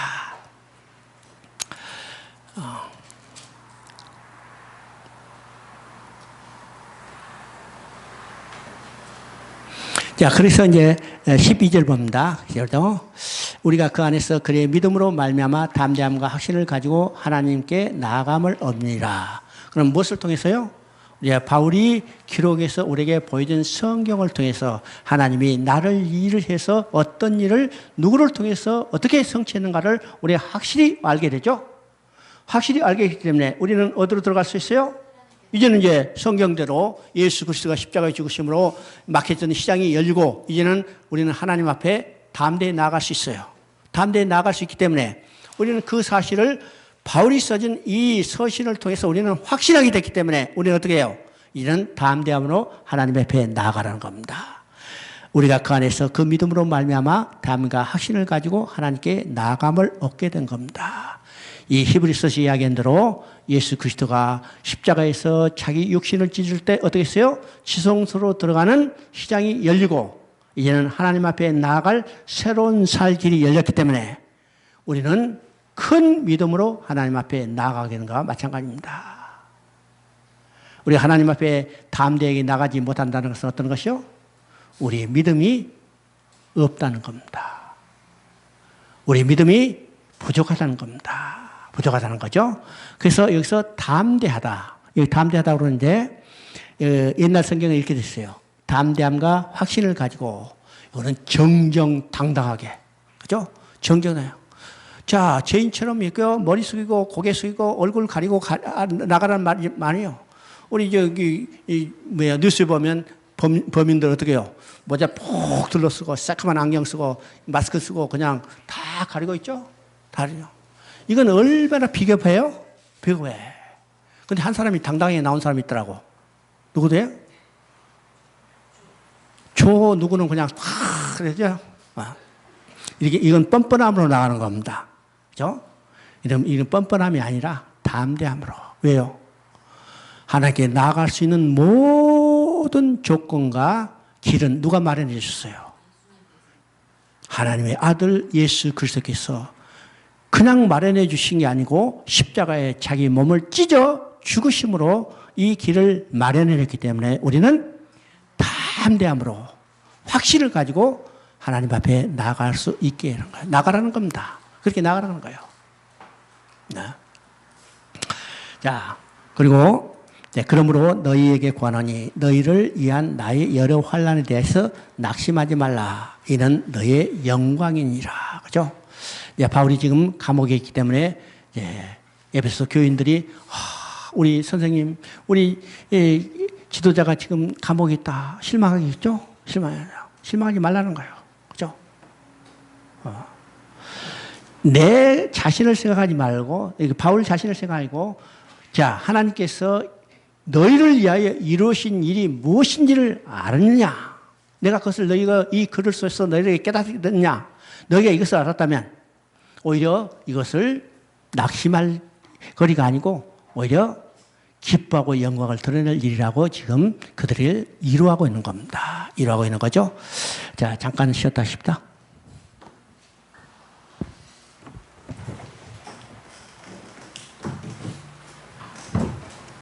자, 그래서 이제 12절 봅니다. 우리가 그 안에서 그의 믿음으로 말미암아 담대함과 확신을 가지고 하나님께 나아감을 얻느니라. 그럼 무엇을 통해서요? 바울이 기록해서 우리에게 보여준 성경을 통해서 하나님이 나를 일을 해서 어떤 일을 누구를 통해서 어떻게 성취했는가를 우리가 확실히 알게 되죠. 확실히 알게 되기 때문에 우리는 어디로 들어갈 수 있어요? 이제는 이제 성경대로 예수 그리스도가 십자가에 죽으심으로 막혔던 시장이 열리고 이제는 우리는 하나님 앞에 담대히 나아갈 수 있어요. 담대히 나아갈 수 있기 때문에 우리는 그 사실을 바울이 써진 이 서신을 통해서 우리는 확신하게 됐기 때문에 우리는 어떻게 해요? 이제는 담대함으로 하나님 앞에 나아가라는 겁니다. 우리가 그 안에서 그 믿음으로 말미암아 담과 확신을 가지고 하나님께 나아감을 얻게 된 겁니다. 이 히브리서서 이야기한 대로 예수 그리스도가 십자가에서 자기 육신을 찢을 때 어떻게 했어요? 지성소로 들어가는 시장이 열리고 이제는 하나님 앞에 나아갈 새로운 살 길이 열렸기 때문에 우리는 큰 믿음으로 하나님 앞에 나아가게 되는 것과 마찬가지입니다. 우리 하나님 앞에 담대하게 나가지 못한다는 것은 어떤 것이요? 우리의 믿음이 없다는 겁니다. 우리의 믿음이 부족하다는 겁니다. 부족하다는 거죠. 그래서 여기서 담대하다. 여기 담대하다 그러는데 옛날 성경에 이렇게 됐어요. 담대함과 확신을 가지고 이거는 정정당당하게. 그죠? 정정해요. 자, 죄인처럼 이렇게 머리 숙이고 고개 숙이고 얼굴 가리고 나가라는 말이 많아요. 우리 뉴스 보면 범인들 어떻게 해요? 모자 푹 둘러쓰고 새까만 안경 쓰고 마스크 쓰고 그냥 다 가리고 있죠? 다리요. 이건 얼마나 비겁해요? 비겁해. 근데 한 사람이 당당하게 나온 사람이 있더라고. 누구도요? 누구는 그냥 확 그러죠? 이렇게 이건 뻔뻔함으로 나가는 겁니다. 그죠? 이건 뻔뻔함이 아니라 담대함으로. 왜요? 하나님께 나아갈 수 있는 모든 조건과 길은 누가 마련해 주셨어요? 하나님의 아들 예수 그리스도께서 그냥 마련해 주신 게 아니고 십자가에 자기 몸을 찢어 죽으심으로 이 길을 마련해 냈기 때문에 우리는 담대함으로 확신을 가지고 하나님 앞에 나아갈 수 있게 하는 거예요. 나가라는 겁니다. 그렇게 나가라는 거예요. 네. 자, 그리고 그러므로 너희에게 권하니 너희를 위한 나의 여러 환난에 대해서 낙심하지 말라. 이는 너의 영광이니라. 그죠? 바울이 지금 감옥에 있기 때문에 에베소 교인들이 우리 선생님, 우리 지도자가 지금 감옥에 있다. 실망하겠죠? 실망하지 말라는 거예요. 그죠? 내 자신을 생각하지 말고, 바울 자신을 생각하고, 자, 하나님께서 너희를 위하여 이루신 일이 무엇인지를 알았느냐? 내가 그것을 너희가 이 글을 써서 너희에게 깨닫느냐? 너희가 이것을 알았다면, 오히려 이것을 낙심할 거리가 아니고, 오히려 기뻐하고 영광을 드러낼 일이라고 지금 그들을 이루하고 있는 겁니다. 이루하고 있는 거죠. 자, 잠깐 쉬었다 싶다.